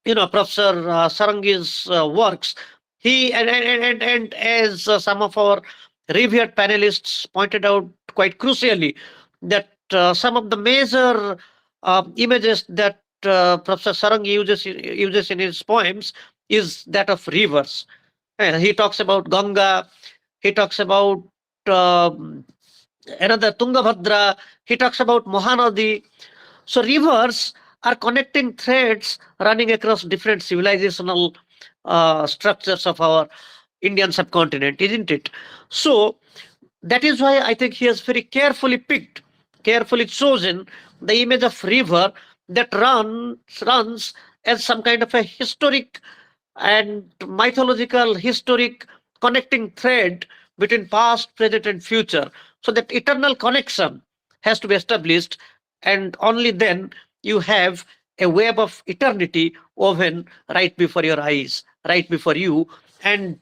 Professor Sarangi's works. He and as some of our revered panelists pointed out quite crucially, that some of the major images that Professor Sarangi uses in his poems is that of rivers. He talks about Ganga. He talks about um another Tungabhadra. He talks about Mahanadi. So rivers are connecting threads running across different civilizational structures of our Indian subcontinent, isn't it? So that is why I think he has very carefully picked, carefully chosen the image of river that runs as some kind of a historic and mythological, historic connecting thread between past, present, and future. So that eternal connection has to be established, and only then you have a web of eternity woven right before your eyes, right before you. And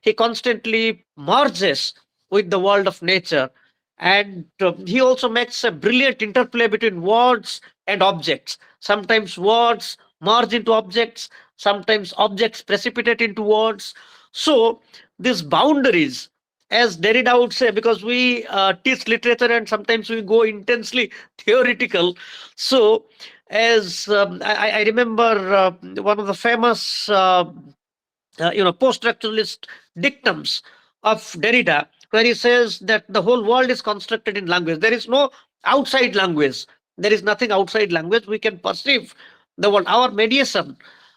he constantly merges with the world of nature. And he also makes a brilliant interplay between words and objects. Sometimes words merge into objects, sometimes objects precipitate into words. So these boundaries, as Derrida would say, because we teach literature and sometimes we go intensely theoretical. So as I remember one of the famous post-structuralist dictums of Derrida, where he says that the whole world is constructed in language. There is no outside language. There is nothing outside language. We can perceive the world. Our mediation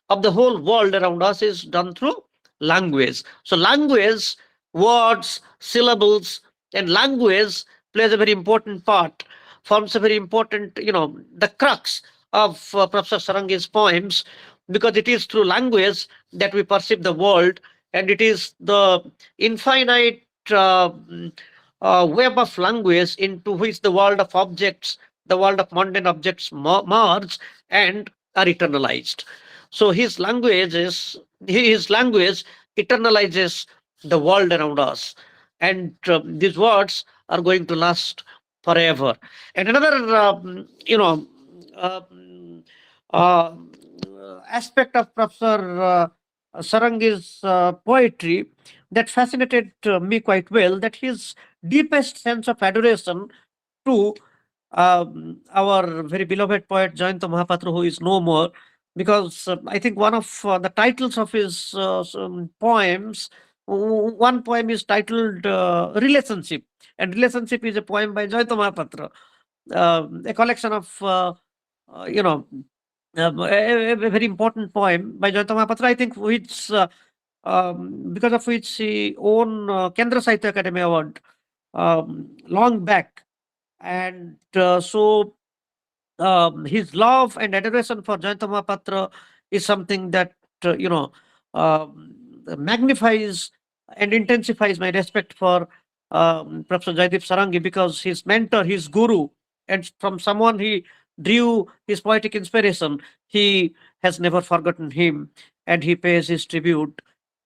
of the whole world around us is done through language. So language, words, syllables, and language plays a very important part, forms a very important, the crux of Professor Sarangi's poems, because it is through language that we perceive the world, and it is the infinite web of language into which the world of objects, the world of mundane objects merge and are eternalized. So his language eternalizes the world around us, and these words are going to last forever. And another, um, uh, aspect of Professor Sarangi's poetry that fascinated me quite well, that his deepest sense of adoration to our very beloved poet Jayanta Mahapatra, who is no more, because I think one of the titles of his poems, one poem is titled Relationship, and Relationship is a poem by Jayanta Mahapatra, a collection of, a very important poem by Jayanta Mahapatra, I think, which because of which he won Kendra Sahitya Academy Award long back. And so his love and adoration for Jayanta Mahapatra is something that, magnifies and intensifies my respect for Professor Jaydeep Sarangi, because his mentor, his guru, and from someone he drew his poetic inspiration, he has never forgotten him, and he pays his tribute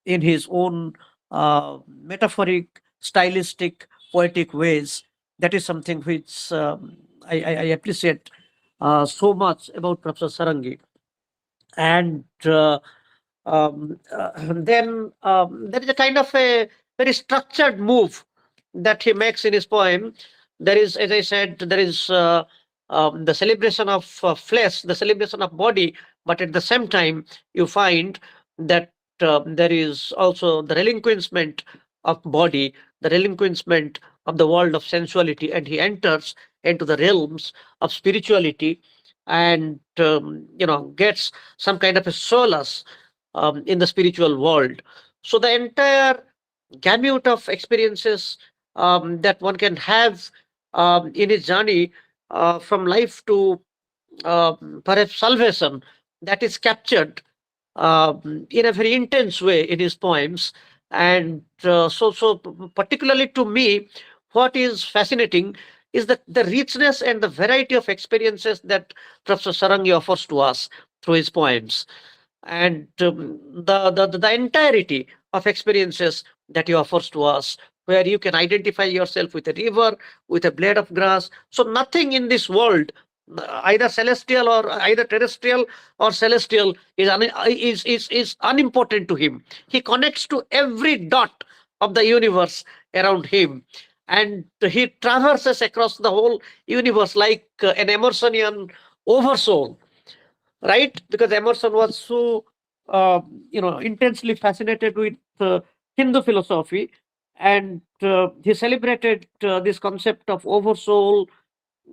in his own metaphoric, stylistic, poetic ways. That is something which I appreciate so much about Professor Sarangi. And then there is a kind of a very structured move that he makes in his poem. There is, as I said, there is the celebration of flesh, the celebration of body, but at the same time, you find that there is also the relinquishment of body, the relinquishment of the world of sensuality, and he enters into the realms of spirituality, and gets some kind of a solace in the spiritual world. So the entire gamut of experiences that one can have in his journey from life to perhaps salvation, that is captured in a very intense way in his poems. And so particularly to me, what is fascinating is that the richness and the variety of experiences that Professor Sarangi offers to us through his poems, and the entirety of experiences that he offers to us, where you can identify yourself with a river, with a blade of grass. So nothing in this world either celestial or either terrestrial or celestial is unimportant to him. He connects to every dot of the universe around him, and he traverses across the whole universe like an Emersonian oversoul, right? Because Emerson was so intensely fascinated with Hindu philosophy, and he celebrated this concept of oversoul,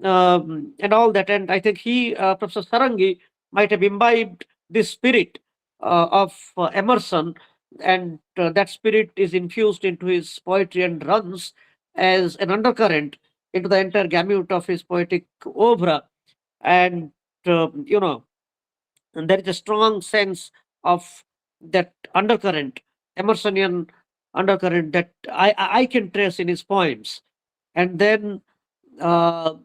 and all that. And I think Professor Sarangi, might have imbibed this spirit of Emerson, and that spirit is infused into his poetry and runs as an undercurrent into the entire gamut of his poetic oeuvre. And and there is a strong sense of that undercurrent, Emersonian undercurrent, that I can trace in his poems. And then uh,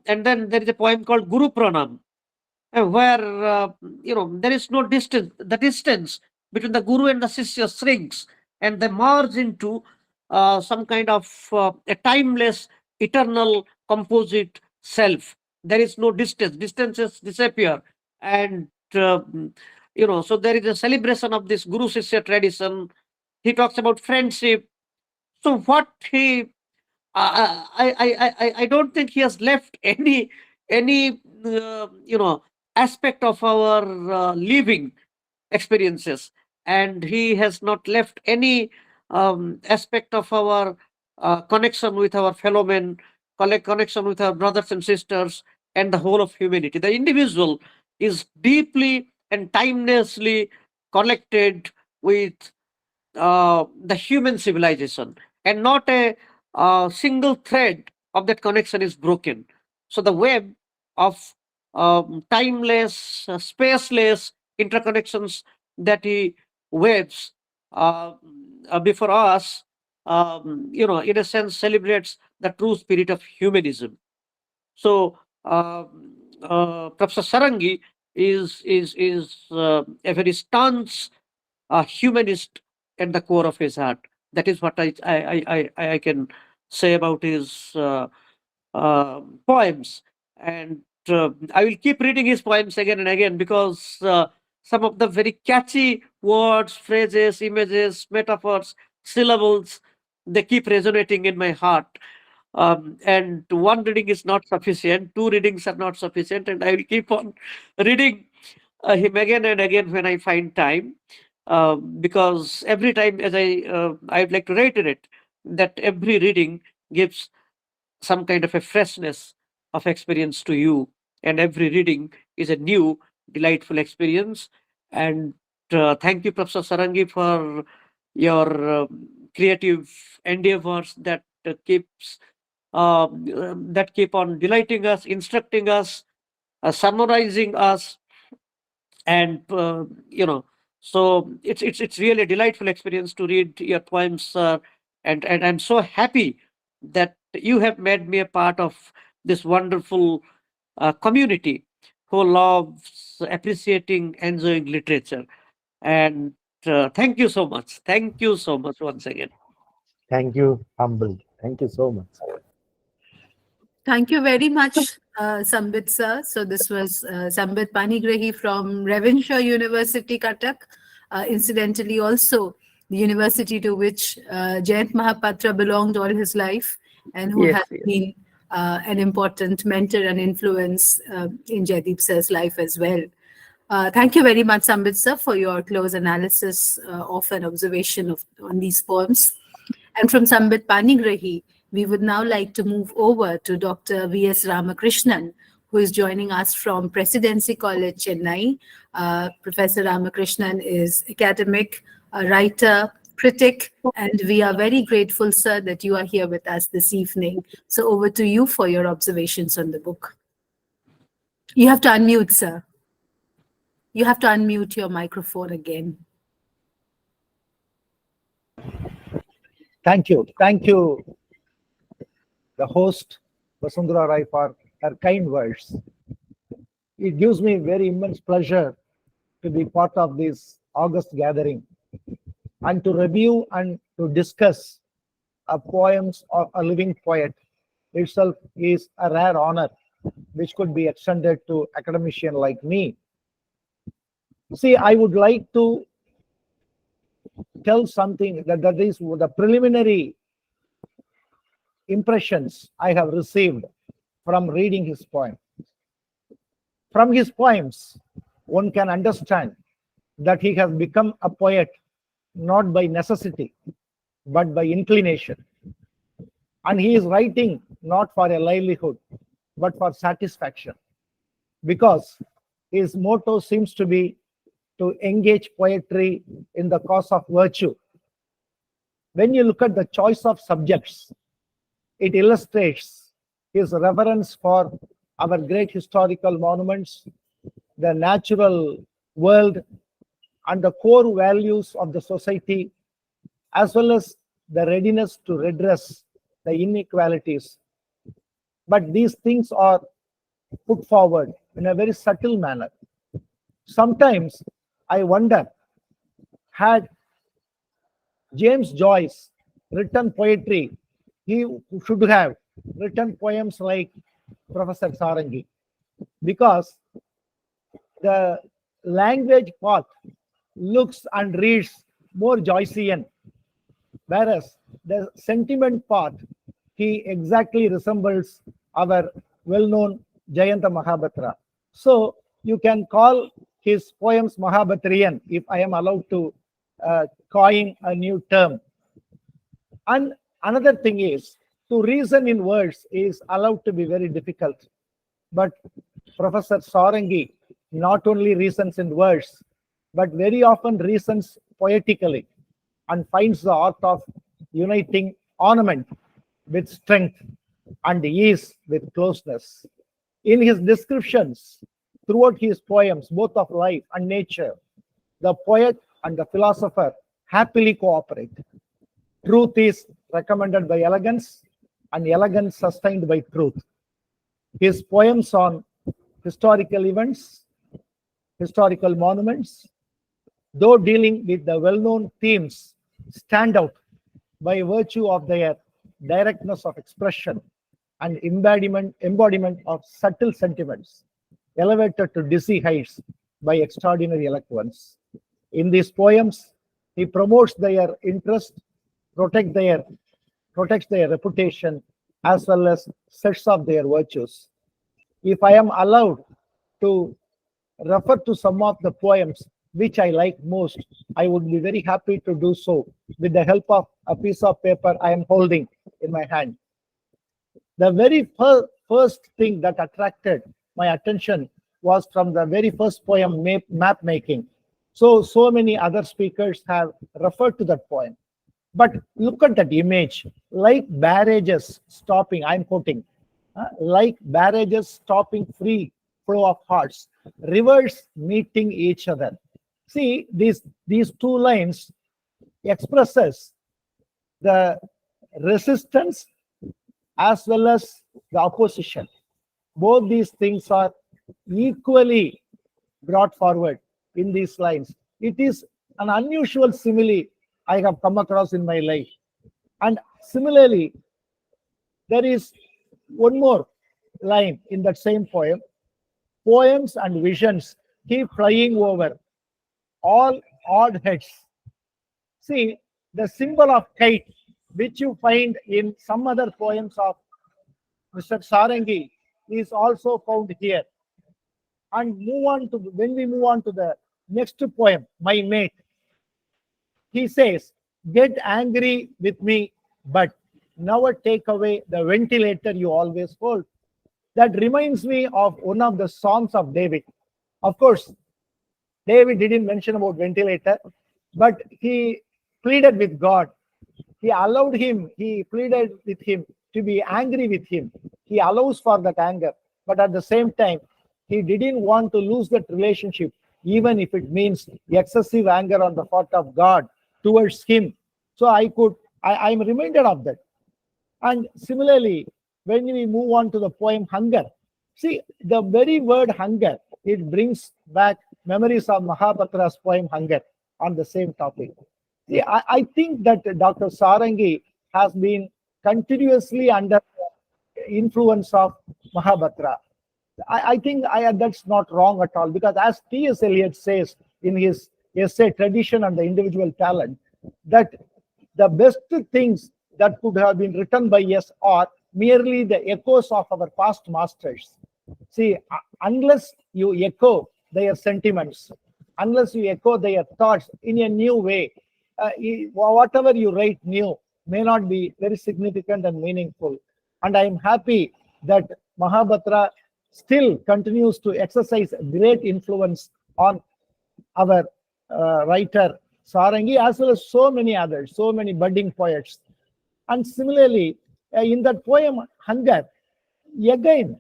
and then there is a poem called Guru Pranam, where there is no distance. The distance between the guru and the sishya shrinks, and they merge into some kind of a timeless, eternal, composite self. There is no distance. Distances disappear, and so there is a celebration of this guru sishya tradition. He talks about friendship. So what he I don't think he has left any aspect of our living experiences, and he has not left any aspect of our connection with our fellow men, connection with our brothers and sisters, and the whole of humanity. The individual is deeply and timelessly connected with the human civilization, and not a single thread of that connection is broken. So the web of timeless, spaceless interconnections that he waves uh, before us, in a sense, celebrates the true spirit of humanism. So Professor Sarangi is a very staunch humanist at the core of his heart. That is what I can say about his poems. And I will keep reading his poems again and again, because some of the very catchy words, phrases, images, metaphors, syllables, they keep resonating in my heart. And one reading is not sufficient, two readings are not sufficient, and I will keep on reading him again and again when I find time, because every time, as I'd like to reiterate, that every reading gives some kind of a freshness of experience to you, and every reading is a new, delightful experience. And thank you, Professor Sarangi, for your creative endeavors that keep on delighting us, instructing us, summarizing us, and so it's really a delightful experience to read your poems, and I'm so happy that you have made me a part of this wonderful community who loves appreciating, enjoying literature. And thank you so much, once again. Thank you, humble. Thank you so much. Thank you very much, Sambit sir. So this was Sambit Panigrahi from Ravenshaw University, Cuttack. Incidentally, also the university to which Jayant Mahapatra belonged all his life, and who Yes, has yes. been an important mentor and influence in Jaydeep sir's life as well. Thank you very much, Sambit sir, for your close analysis of an observation on these poems. And from Sambit Panigrahi, we would now like to move over to Dr. V.S. Ramakrishnan, who is joining us from Presidency College, Chennai. Professor Ramakrishnan is academic, a writer, critic, and we are very grateful, sir, that you are here with us this evening. So over to you for your observations on the book. You have to unmute, sir. You have to unmute your microphone again. Thank you. Thank you, the host, Vasundhara Rai, for her kind words. It gives me very immense pleasure to be part of this August gathering and to review and to discuss poems of a living poet itself is a rare honor. which could be extended to academician like me. See, I would like to tell something that is the preliminary impressions I have received from reading his poem. From his poems, one can understand that he has become a poet not by necessity, but by inclination. And he is writing not for a livelihood, but for satisfaction. Because his motto seems to be to engage poetry in the cause of virtue. When you look at the choice of subjects, it illustrates his reverence for our great historical monuments, the natural world, and the core values of the society, as well as the readiness to redress the inequalities. But these things are put forward in a very subtle manner. Sometimes I wonder, had James Joyce written poetry, he should have written poems like Professor Sarangi, because the language part looks and reads more Joycean, whereas the sentiment part, he exactly resembles our well-known Jayanta Mahabhatra. So you can call his poems Mahabhatrian, if I am allowed to coin a new term. And another thing is, to reason in words is allowed to be very difficult. But Professor Sarangi not only reasons in words, but very often reasons poetically and finds the art of uniting ornament with strength and ease with closeness. In his descriptions throughout his poems, both of life and nature, the poet and the philosopher happily cooperate. Truth is recommended by elegance, and elegance sustained by truth. His poems on historical events, historical monuments, though dealing with the well-known themes, stand out by virtue of their directness of expression and embodiment of subtle sentiments, elevated to dizzy heights by extraordinary eloquence. In these poems, he promotes their interest, protects their reputation, as well as sets up their virtues. If I am allowed to refer to some of the poems which I like most, I would be very happy to do so with the help of a piece of paper I am holding in my hand. The very first thing that attracted my attention was from the very first poem, Map Making. So many other speakers have referred to that poem. But look at that image, like barrages stopping, I'm quoting, like barrages stopping free flow of hearts, rivers meeting each other. See, these two lines expresses the resistance as well as the opposition. Both these things are equally brought forward in these lines. It is an unusual simile I have come across in my life. And similarly, there is one more line in that same poem. Poems and visions keep flying over all odd heads. See, the symbol of kite, which you find in some other poems of Mr. Sarangi, is also found here. And when we move on to the next poem, My Mate, he says, get angry with me, but never take away the ventilator you always hold. That reminds me of one of the Psalms of David. Of course, David didn't mention about ventilator, but he pleaded with God. He pleaded with him to be angry with him. He allows for that anger, but at the same time, he didn't want to lose that relationship, even if it means excessive anger on the part of God towards him. So I'm reminded of that. And similarly, when we move on to the poem Hunger, see, the very word hunger, it brings back memories of Mahabhatra's poem Hunger on the same topic. See, I think that Dr. Sarangi has been continuously under the influence of Mahabhatra. I think that's not wrong at all, because as T.S. Eliot says in his essay Tradition and the Individual Talent, that the best things that could have been written by us are merely the echoes of our past masters. See, unless you echo their sentiments, unless you echo their thoughts in a new way, whatever you write new may not be very significant and meaningful. And I am happy that Mahabharata still continues to exercise great influence on our writer Sarangi, as well as so many others, so many budding poets. And similarly, in that poem Hunger, again,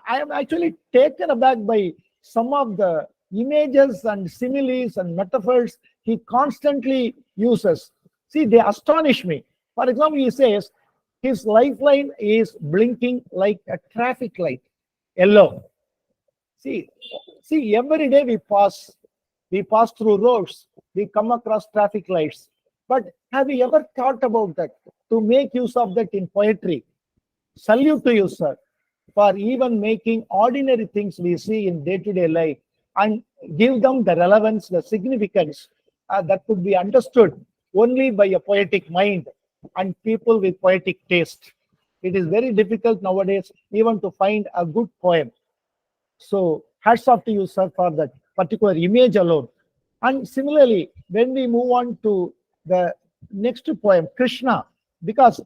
I am actually taken aback by some of the images and similes and metaphors he constantly uses. See, they astonish me. For example, he says his lifeline is blinking like a traffic light, yellow. See, every day we pass through roads, we come across traffic lights. But have you ever thought about that? To make use of that in poetry? Salute to you, sir, for even making ordinary things we see in day-to-day life and give them the relevance, the significance that could be understood only by a poetic mind and people with poetic taste. It is very difficult nowadays even to find a good poem. So hats off to you, sir, for that particular image alone. And similarly, when we move on to the next poem, Krishna, because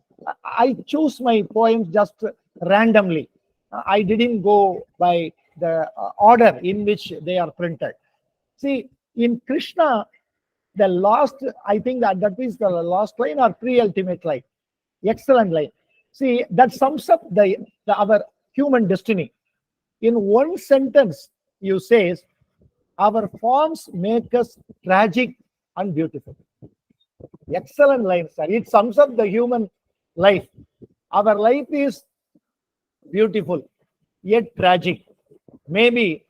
I choose my poems just randomly. I didn't go by the order in which they are printed. See, in Krishna, the last, I think that is the last line or pre-ultimate line. Excellent line. See, that sums up our human destiny. In one sentence, you say, our forms make us tragic and beautiful. Excellent line, sir. It sums up the human life. Our life is beautiful, yet tragic. Maybe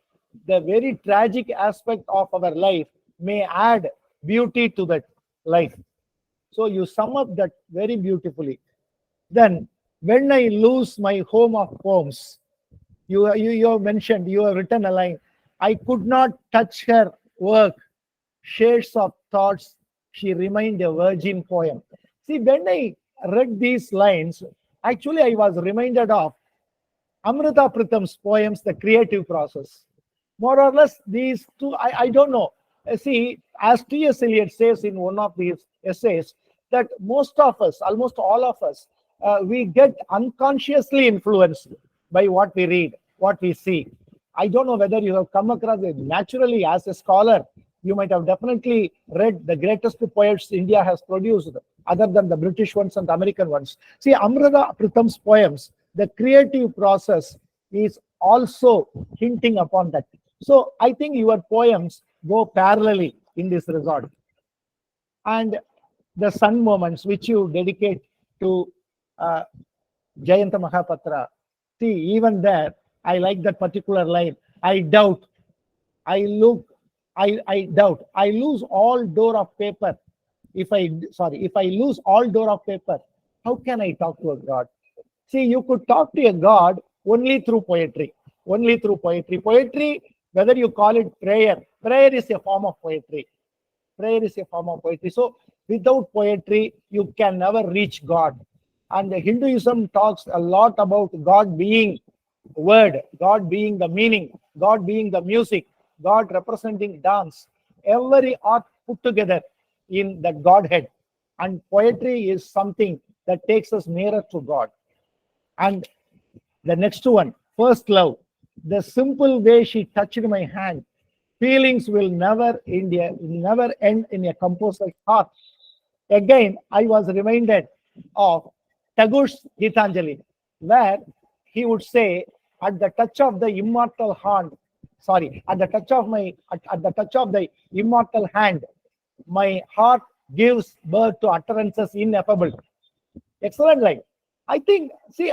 the very tragic aspect of our life may add beauty to that life. So you sum up that very beautifully. Then, when I lose my home of poems, you have mentioned, you have written a line, I could not touch her work, shades of thoughts, she remained a virgin poem. See, when I read these lines, actually I was reminded of Amrita Pritham's poems, The Creative Process. More or less, these two, I don't know. See, as T.S. Eliot says in one of these essays, that most of us, almost all of us, we get unconsciously influenced by what we read, what we see. I don't know whether you have come across it. Naturally, as a scholar, you might have definitely read the greatest poets India has produced, other than the British ones and the American ones. See, Amrita Pritham's poems, the creative process is also hinting upon that. So I think your poems go parallelly in this regard. And the sun moments, which you dedicate to Jayanta Mahapatra, see, even there, I like that particular line. I doubt, I doubt, I lose all door of paper. If I lose all door of paper, how can I talk to a God? See, you could talk to a God only through poetry. Only through poetry. Poetry, whether you call it prayer is a form of poetry. Prayer is a form of poetry. So without poetry, you can never reach God. And Hinduism talks a lot about God being word, God being the meaning, God being the music, God representing dance. Every art put together in the Godhead. And poetry is something that takes us nearer to God. And the next one, First Love, the simple way she touched my hand, feelings will never end in a composer's heart. Again, I was reminded of Tagore's Gitanjali, where he would say, at the touch of the immortal hand, at the touch of the immortal hand, my heart gives birth to utterances ineffable. Excellent line. I think, see,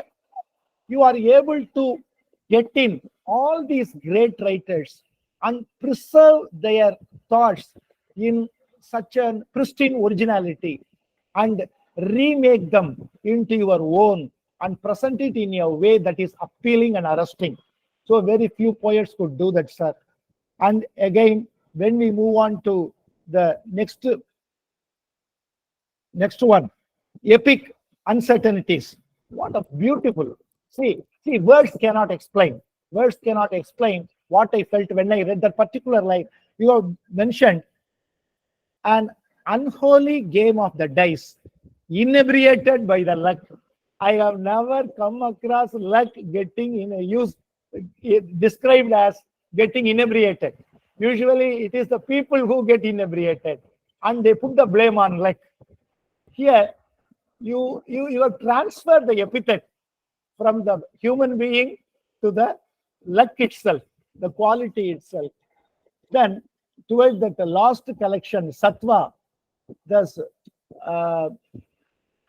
you are able to get in all these great writers and preserve their thoughts in such a pristine originality and remake them into your own and present it in a way that is appealing and arresting. So very few poets could do that, sir. And again, when we move on to the next one, epic uncertainties. What a beautiful. See, words cannot explain. Words cannot explain what I felt when I read that particular line. You have mentioned an unholy game of the dice, inebriated by the luck. I have never come across luck getting in a use described as getting inebriated. Usually, it is the people who get inebriated, and they put the blame on luck. Here, you have transferred the epithet from the human being to the luck itself, the quality itself. Then, towards that last collection, Sattva, thus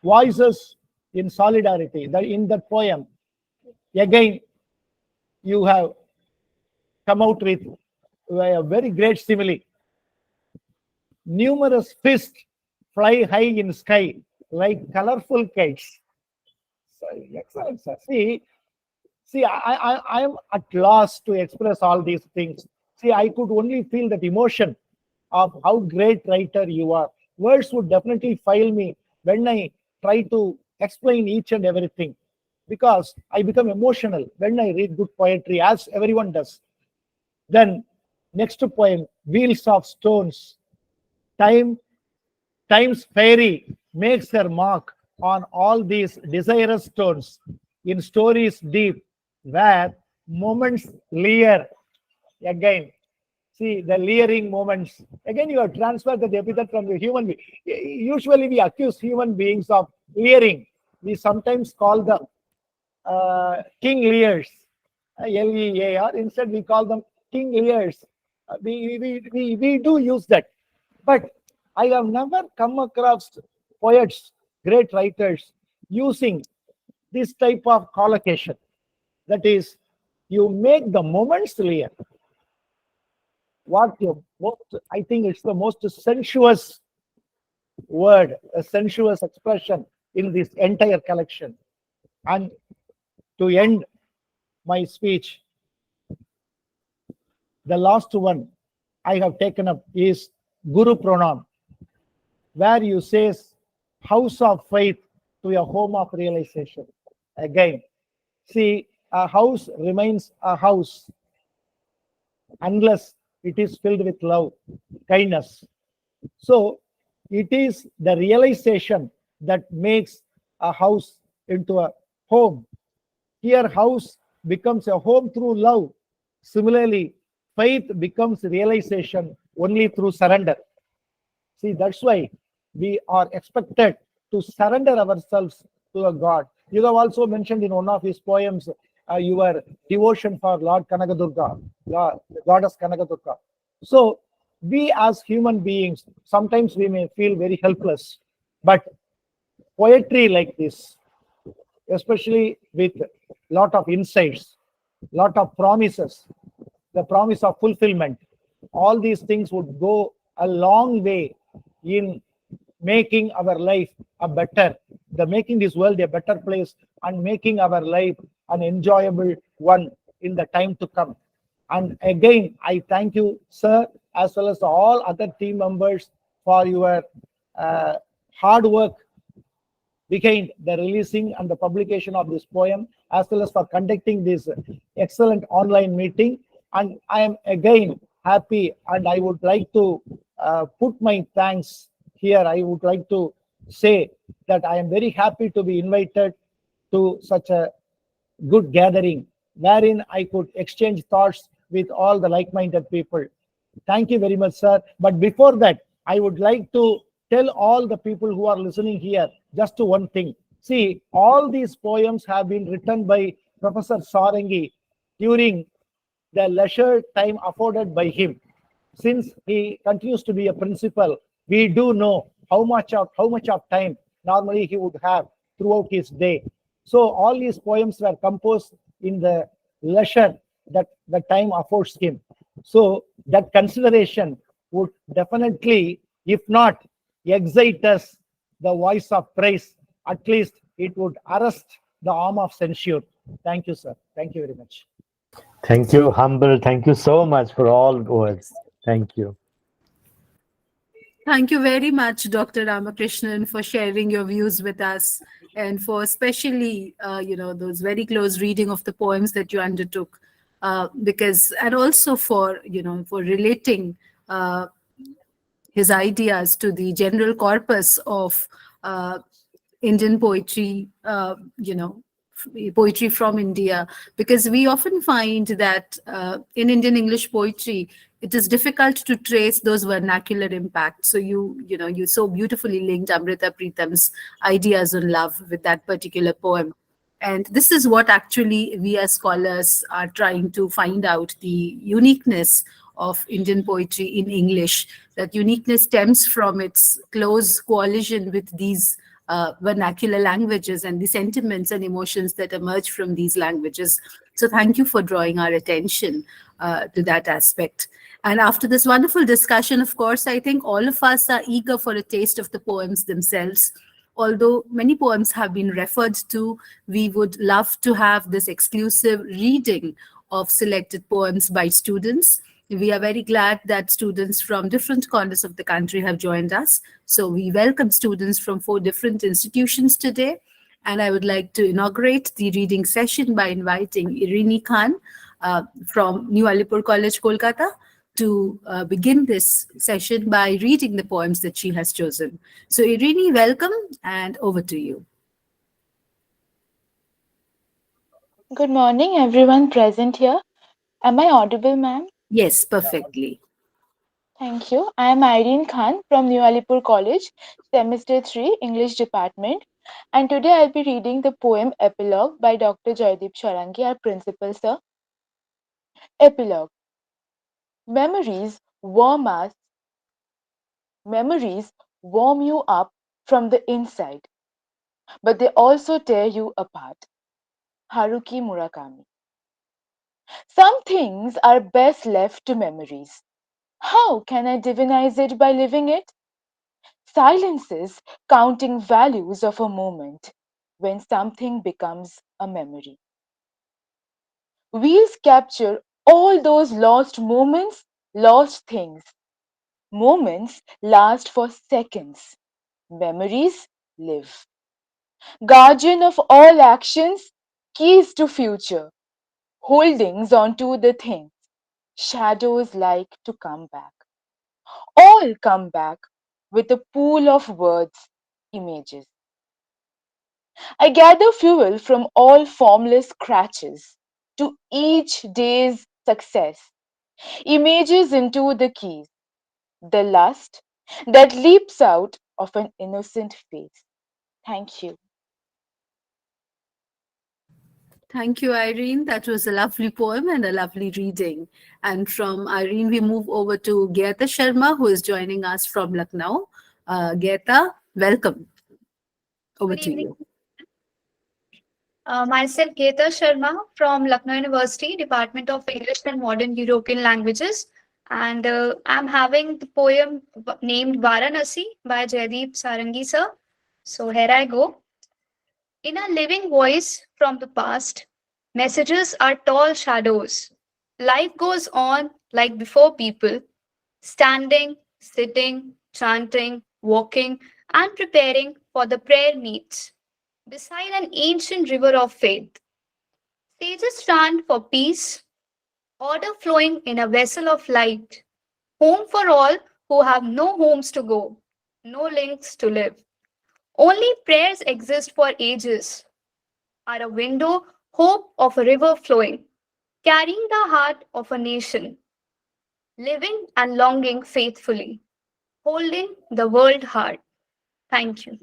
voices in solidarity. In that poem, again, you have come out with a very great simile. Numerous fists fly high in sky like colorful kites. So, excellent, sir. See, I am at loss to express all these things. See, I could only feel that emotion of how great writer you are. Words would definitely fail me when I try to explain each and everything, because I become emotional when I read good poetry, as everyone does. Then, next poem, Wheels of Stones. Time's fairy makes her mark on all these desirous stones in stories deep, where moments leer. Again, see the leering moments. Again, you have transferred the epithet from the human being. Usually, we accuse human beings of leering. We sometimes call them king leers, Lear. Instead, we call them king leers. We do use that. But I have never come across poets, great writers, using this type of collocation. That is, you make the moments leer. I think it's the most sensuous word, a sensuous expression in this entire collection. And to end my speech, the last one I have taken up is Guru Pronoun, where you says house of faith to a home of realization. Again, see, a house remains a house unless it is filled with love, kindness. So it is the realization that makes a house into a home. Here, house becomes a home through love. Similarly, faith becomes realization only through surrender. See, that's why we are expected to surrender ourselves to a God. You have also mentioned in one of his poems your devotion for Lord Kanakadurga, the goddess Kanakadurga. So, we as human beings, sometimes we may feel very helpless, but poetry like this, especially with lot of insights, lot of promises, the promise of fulfillment, all these things would go a long way in making our life making this world a better place, and making our life an enjoyable one in the time to come. And again, I thank you, sir, as well as all other team members for your hard work behind the releasing and the publication of this poem, as well as for conducting this excellent online meeting. And I am again happy, and I would like to put my thanks here. I would like to say that I am very happy to be invited to such a good gathering wherein I could exchange thoughts with all the like-minded people. Thank you very much, sir. But before that, I would like to tell all the people who are listening here just one thing. See, all these poems have been written by Professor Sarangi during the leisure time afforded by him. Since he continues to be a principal, we do know how much of time normally he would have throughout his day. So all these poems were composed in the leisure that the time affords him. So that consideration would definitely, if not excite us, the voice of praise, at least it would arrest the arm of censure. Thank you, sir. Thank you very much. Thank you, humble. Thank you so much for all words. Thank you. Thank you very much, Dr. Ramakrishnan, for sharing your views with us and for especially, those very close reading of the poems that you undertook. Because, and also for, for relating uh, his ideas to the general corpus of uh, Indian poetry, poetry from India, because we often find that in Indian English poetry, it is difficult to trace those vernacular impacts. So you so beautifully linked Amrita Pritam's ideas on love with that particular poem. And this is what actually we as scholars are trying to find out the uniqueness of Indian poetry in English. That uniqueness stems from its close coalition with these vernacular languages and the sentiments and emotions that emerge from these languages. So, thank you for drawing our attention to that aspect. And after this wonderful discussion, of course, I think all of us are eager for a taste of the poems themselves. Although many poems have been referred to, we would love to have this exclusive reading of selected poems by students. We are very glad that students from different corners of the country have joined us. So we welcome students from 4 different institutions today. And I would like to inaugurate the reading session by inviting Irini Khan from New Alipur College, Kolkata, to begin this session by reading the poems that she has chosen. So Irini, welcome, and over to you. Good morning, everyone present here. Am I audible, ma'am? Yes, perfectly. Thank you. I am Irene Khan from New Alipur College, Semester 3, English Department. And today I'll be reading the poem Epilogue by Dr. Jaydeep Sarangi, our principal, sir. Epilogue. Memories warm us, memories warm you up from the inside, but they also tear you apart. Haruki Murakami. Some things are best left to memories. How can I divinize it by living it? Silences counting values of a moment when something becomes a memory. Wheels capture all those lost moments, lost things. Moments last for seconds. Memories live. Guardian of all actions, keys to future, holdings onto the things. Shadows like to come back. All come back with a pool of words, images. I gather fuel from all formless scratches to each day's success, images into the keys, the lust that leaps out of an innocent face. Thank you. Thank you, Irene. That was a lovely poem and a lovely reading. And from Irene, we move over to Geeta Sharma, who is joining us from Lucknow. Geeta, welcome. Over Good to evening. you. Myself, Geeta Sharma from Lucknow University, Department of English and Modern European Languages. And I'm having the poem named Varanasi by Jaydeep Sarangi, sir. So here I go. In a living voice from the past, messages are tall shadows. Life goes on like before people, standing, sitting, chanting, walking, and preparing for the prayer meets beside an ancient river of faith. Sages stand for peace, order flowing in a vessel of light, home for all who have no homes to go, no links to live. Only prayers exist for ages, are a window, hope of a river flowing, carrying the heart of a nation, living and longing faithfully, holding the world heart. Thank you.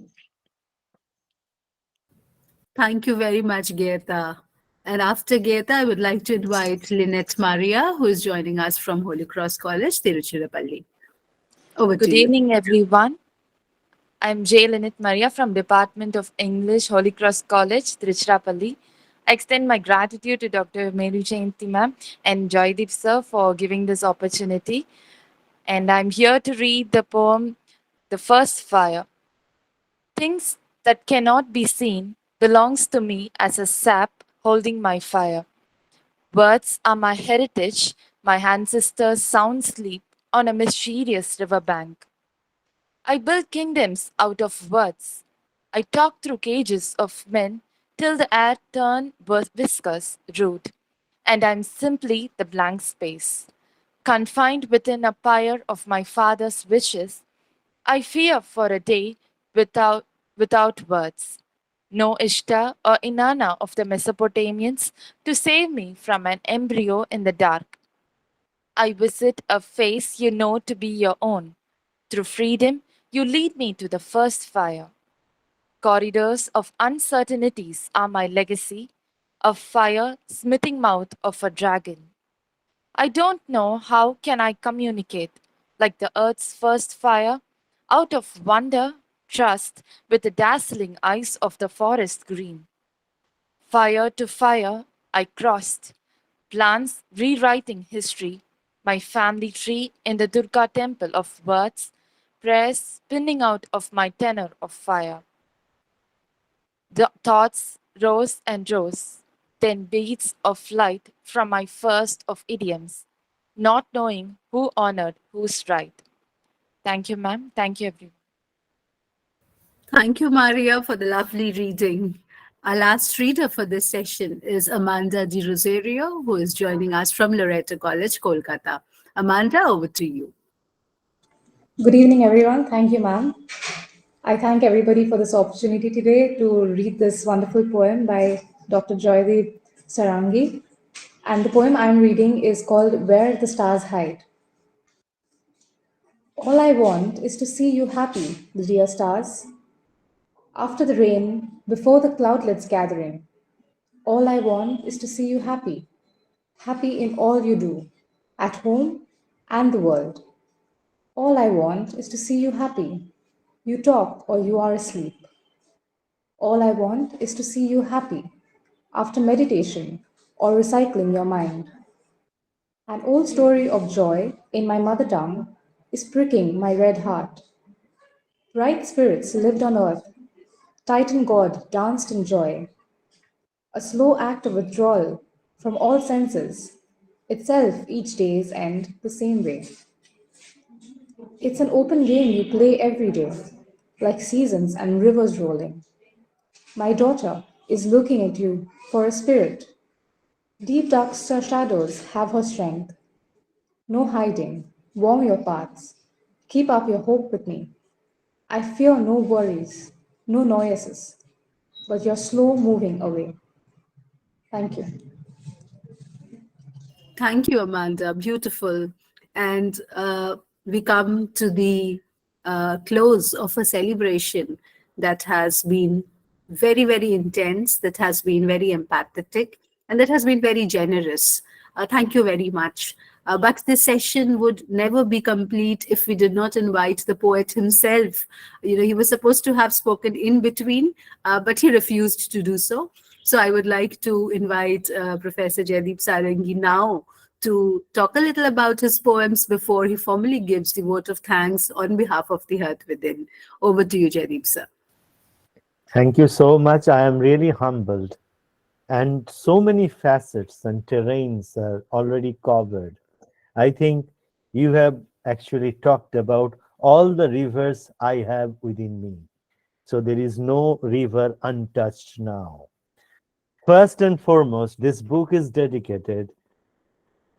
Thank you very much, Geeta. And after Geeta, I would like to invite Lynette Maria, who is joining us from Holy Cross College, Tiruchirappalli. Over to Good you. evening, everyone. I'm J. Linit Maria from Department of English, Holy Cross College, Tiruchirappalli. I extend my gratitude to Dr. Mary Jayanthi ma'am and Joydeep sir for giving this opportunity. And I'm here to read the poem, The First Fire. Things that cannot be seen belongs to me as a sap holding my fire. Words are my heritage, my ancestors' sound sleep on a mysterious riverbank. I build kingdoms out of words. I talk through cages of men till the air turn viscous, rude, and I'm simply the blank space. Confined within a pyre of my father's wishes, I fear for a day without words. No Ishtar or Inanna of the Mesopotamians to save me from an embryo in the dark. I visit a face you know to be your own. Through freedom, you lead me to the first fire. Corridors of uncertainties are my legacy, a fire smithing mouth of a dragon. I don't know how can I communicate, like the earth's first fire, out of wonder, trust, with the dazzling eyes of the forest green. Fire to fire, I crossed, plants rewriting history, my family tree in the Durga temple of words, prayers spinning out of my tenor of fire. The thoughts rose and rose, then beats of light from my first of idioms, not knowing who honored who's right. Thank you, ma'am. Thank you, everyone. Thank you, Maria, for the lovely reading. Our last reader for this session is Amanda Di Rosario, who is joining us from Loreto College, Kolkata. Amanda, over to you. Good evening, everyone. Thank you, ma'am. I thank everybody for this opportunity today to read this wonderful poem by Dr. Jaydeep Sarangi. And the poem I'm reading is called Where the Stars Hide. All I want is to see you happy, the dear stars. After the rain, before the cloudlets gathering, all I want is to see you happy, happy in all you do, at home and the world. All I want is to see you happy. You talk or you are asleep. All I want is to see you happy after meditation or recycling your mind. An old story of joy in my mother tongue is pricking my red heart. Bright spirits lived on earth, Titan God danced in joy. A slow act of withdrawal from all senses, itself each day's end the same way. It's an open game you play every day, like seasons and rivers rolling. My daughter is looking at you for a spirit. Deep dark shadows have her strength. No hiding. Warm your paths. Keep up your hope with me. I fear no worries, no noises, but you're slow moving away. Thank you. Thank you, Amanda. Beautiful. And we come to the close of a celebration that has been very, very intense, that has been very empathetic, and that has been very generous. Thank you very much. But this session would never be complete if we did not invite the poet himself. You know, he was supposed to have spoken in between, but he refused to do so. So I would like to invite Professor Jaydeep Sarangi now to talk a little about his poems before he formally gives the vote of thanks on behalf of the Hearth Within. Over to you, Jaydeep, sir. Thank you so much. I am really humbled. And so many facets and terrains are already covered. I think you have actually talked about all the rivers I have within me. So there is no river untouched now. First and foremost, this book is dedicated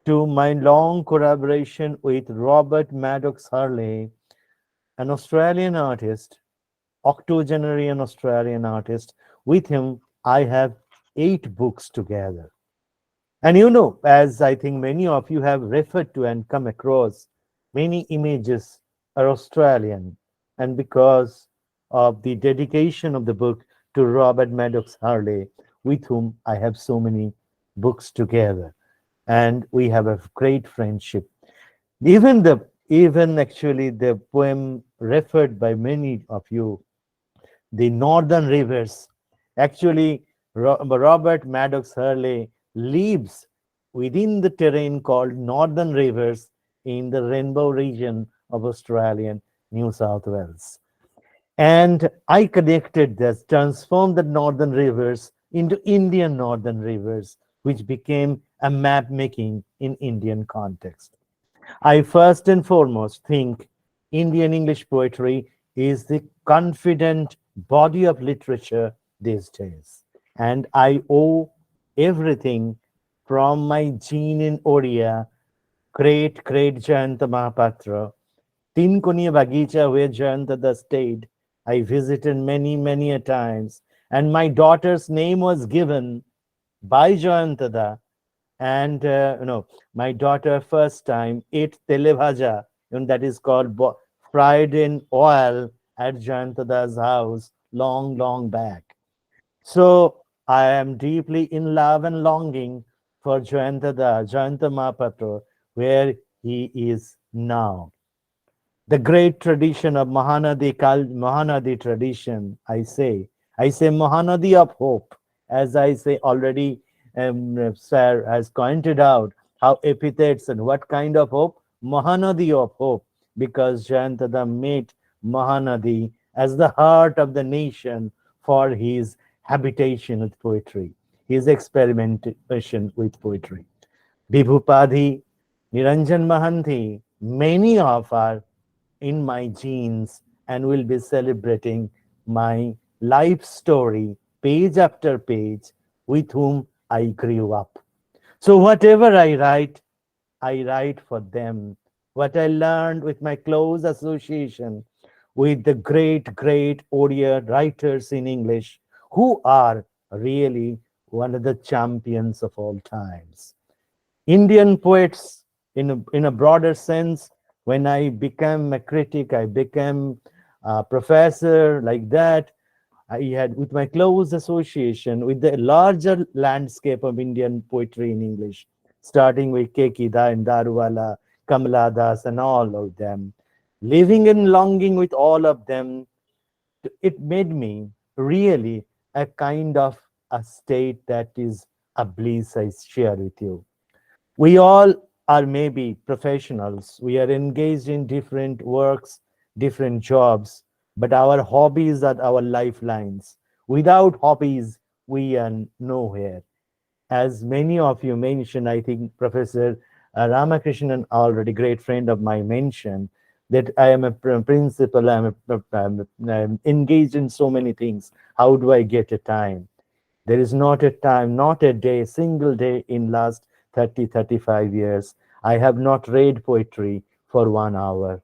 to my long collaboration with Robert Maddox Hurley, an Australian artist, octogenarian Australian artist. With him, I have 8 books together. And you know, as I think many of you have referred to and come across, many images are Australian. And because of the dedication of the book to Robert Maddox Hurley, with whom I have so many books together, and we have a great friendship. Even actually the poem referred by many of you, the Northern Rivers, actually Robert Maddox Hurley lives within the terrain called Northern Rivers in the Rainbow region of Australian New South Wales. And I connected this, transformed the Northern Rivers into Indian Northern Rivers, which became a map making in Indian context. I first and foremost think Indian English poetry is the confident body of literature these days. And I owe everything from my gene in Odia, great Jayanta Mahapatra, Tinkuni Bagicha, where Jayanta stayed. I visited many a times. And my daughter's name was given by Jayantada, and my daughter first time ate telebhaja, and that is called fried in oil at Jayantada's house long back. So I am deeply in love and longing for Jayanta Mahapato, where he is now. The great tradition of Mahanadi tradition, I say Mahanadi of hope, as I say already. Sir has pointed out how epithets and what kind of hope, Mahanadi of hope, because Jayantada made Mahanadi as the heart of the nation for his habitation with poetry, his experimentation with poetry. Vibhupadhi, Niranjan Mahanti, many of our in my genes, and will be celebrating my life story page after page with whom I grew up. So, whatever I write for them. What I learned with my close association with the great Odia writers in English who are really one of the champions of all times. Indian poets, in a broader sense, when I became a critic, I became a professor like that. I had, with my close association with the larger landscape of Indian poetry in English, starting with Kekida and Daruwala, Kamala Das, and all of them, living and longing with all of them, it made me really a kind of a state that is a bliss I share with you. We all are maybe professionals. We are engaged in different works, different jobs, but our hobbies are our lifelines. Without hobbies, we are nowhere. As many of you mentioned, I think Professor Ramakrishnan, already great friend of mine, mentioned that I am a principal, I'm engaged in so many things. How do I get a time? There is not a time, not a day, single day in last 35 years. I have not read poetry for 1 hour.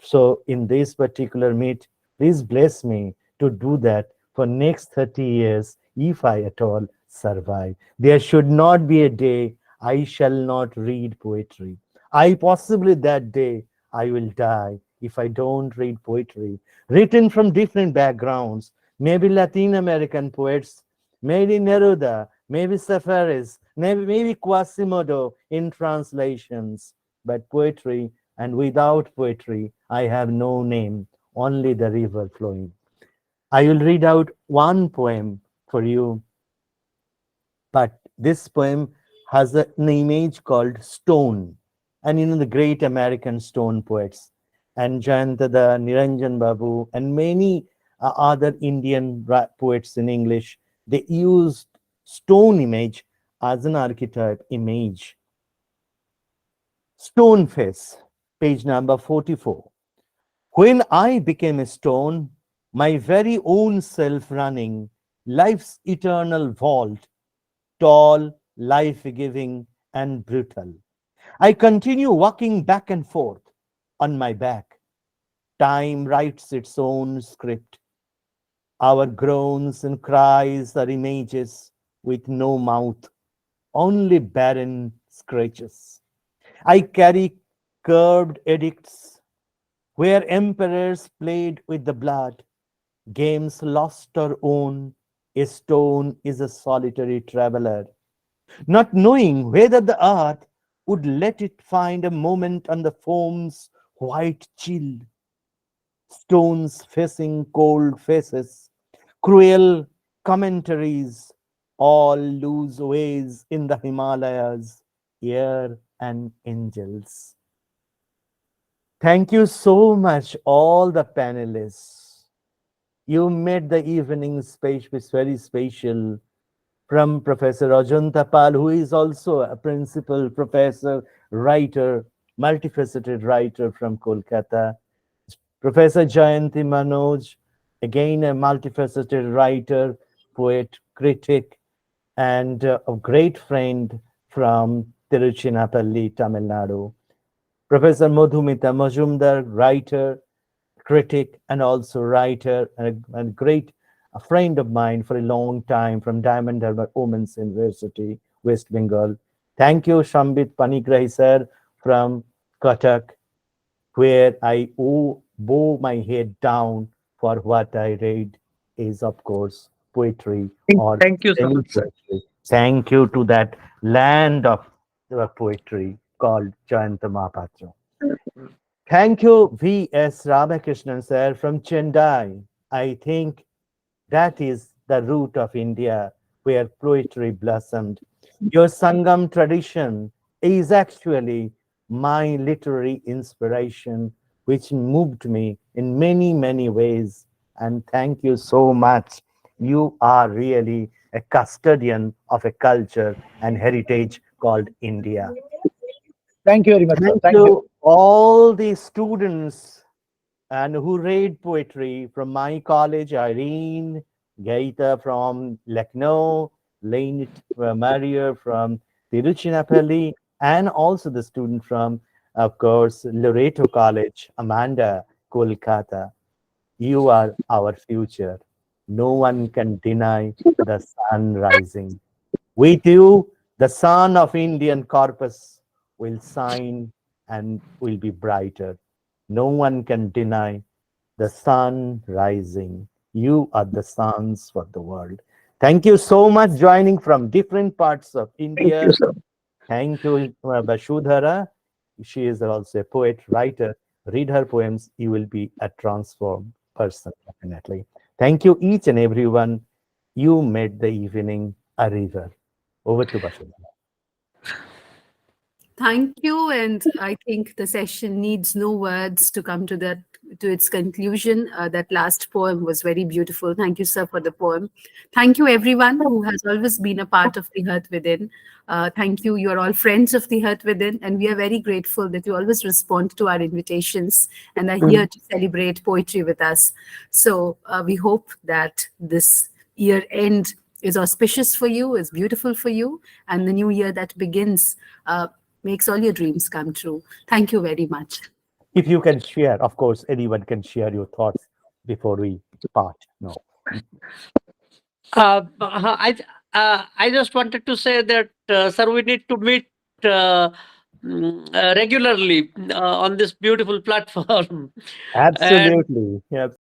So in this particular meet, please bless me to do that for next 30 years if I at all survive. There should not be a day I shall not read poetry. I possibly that day I will die if I don't read poetry written from different backgrounds, maybe Latin American poets, maybe Neruda, maybe Safaris, maybe Quasimodo in translations, but poetry, and without poetry, I have no name, only the river flowing. I will read out one poem for you, but this poem has an image called stone. And the great American stone poets, and Jayantada, Niranjan Babu, and many other Indian poets in English, they used stone image as an archetype image. Stone face, page number 44. When I became a stone, my very own self running, life's eternal vault, tall, life giving, and brutal, I continue walking back and forth on my back. Time writes its own script. Our groans and cries are images with no mouth, only barren scratches. I carry curved edicts where emperors played with the blood, games lost or won. A stone is a solitary traveler, not knowing whether the earth would let it find a moment on the foam's white chill. Stones facing cold faces, cruel commentaries, all lose ways in the Himalayas, air and angels. Thank you so much, all the panelists. You made the evening space very special from Professor Ajanta Paul, who is also a principal professor, writer, multifaceted writer from Kolkata. Professor Jayanthi Manoj, again a multifaceted writer, poet, critic, and a great friend from Tiruchinappalli, Tamil Nadu. Professor Madhumita Majumdar, writer, critic, and also writer, and a great a friend of mine for a long time from Diamond Harbour Women's University, West Bengal. Thank you, Sambit Panigrahi sir from Cuttack, where I bow my head down for what I read is, of course, poetry or Thank you, sir. semi-poetry. Thank you to that land of poetry called Jayanta Mahapatra. Thank you, V.S. Ramakrishnan sir from Chennai. I think that is the root of India where poetry blossomed. Your Sangam tradition is actually my literary inspiration, which moved me in many, many ways. And thank you so much. You are really a custodian of a culture and heritage called India. Thank you very much, sir. Thank Thank you. you, all the students and who read poetry from my college, Irene, Gaita from Lucknow, Lane Maria from Tiruchinappalli, and also the student from, of course, Loreto College, Amanda, Kolkata. You are our future. No one can deny the sun rising. With you, the sun of Indian corpus will shine and will be brighter. No one can deny the sun rising. You are the suns for the world. Thank you so much joining from different parts of Thank India. you, sir. Thank you, Bashudhara. She is also a poet, writer. Read her poems, you will be a transformed person, definitely. Thank you, each and everyone. You made the evening a river. Over to Bashudhara. Thank you, and I think the session needs no words to come to its conclusion. That last poem was very beautiful. Thank you, sir, for the poem. Thank you, everyone who has always been a part of the Hearth Within. Thank you. You are all friends of the Hearth Within, and we are very grateful that you always respond to our invitations and are here to celebrate poetry with us. So we hope that this year end is auspicious for you, is beautiful for you, and the new year that begins makes all your dreams come true. Thank you very much. If you can share, of course, anyone can share your thoughts before we part. No. I just wanted to say that, sir, we need to meet regularly on this beautiful platform. And Absolutely. Yeah.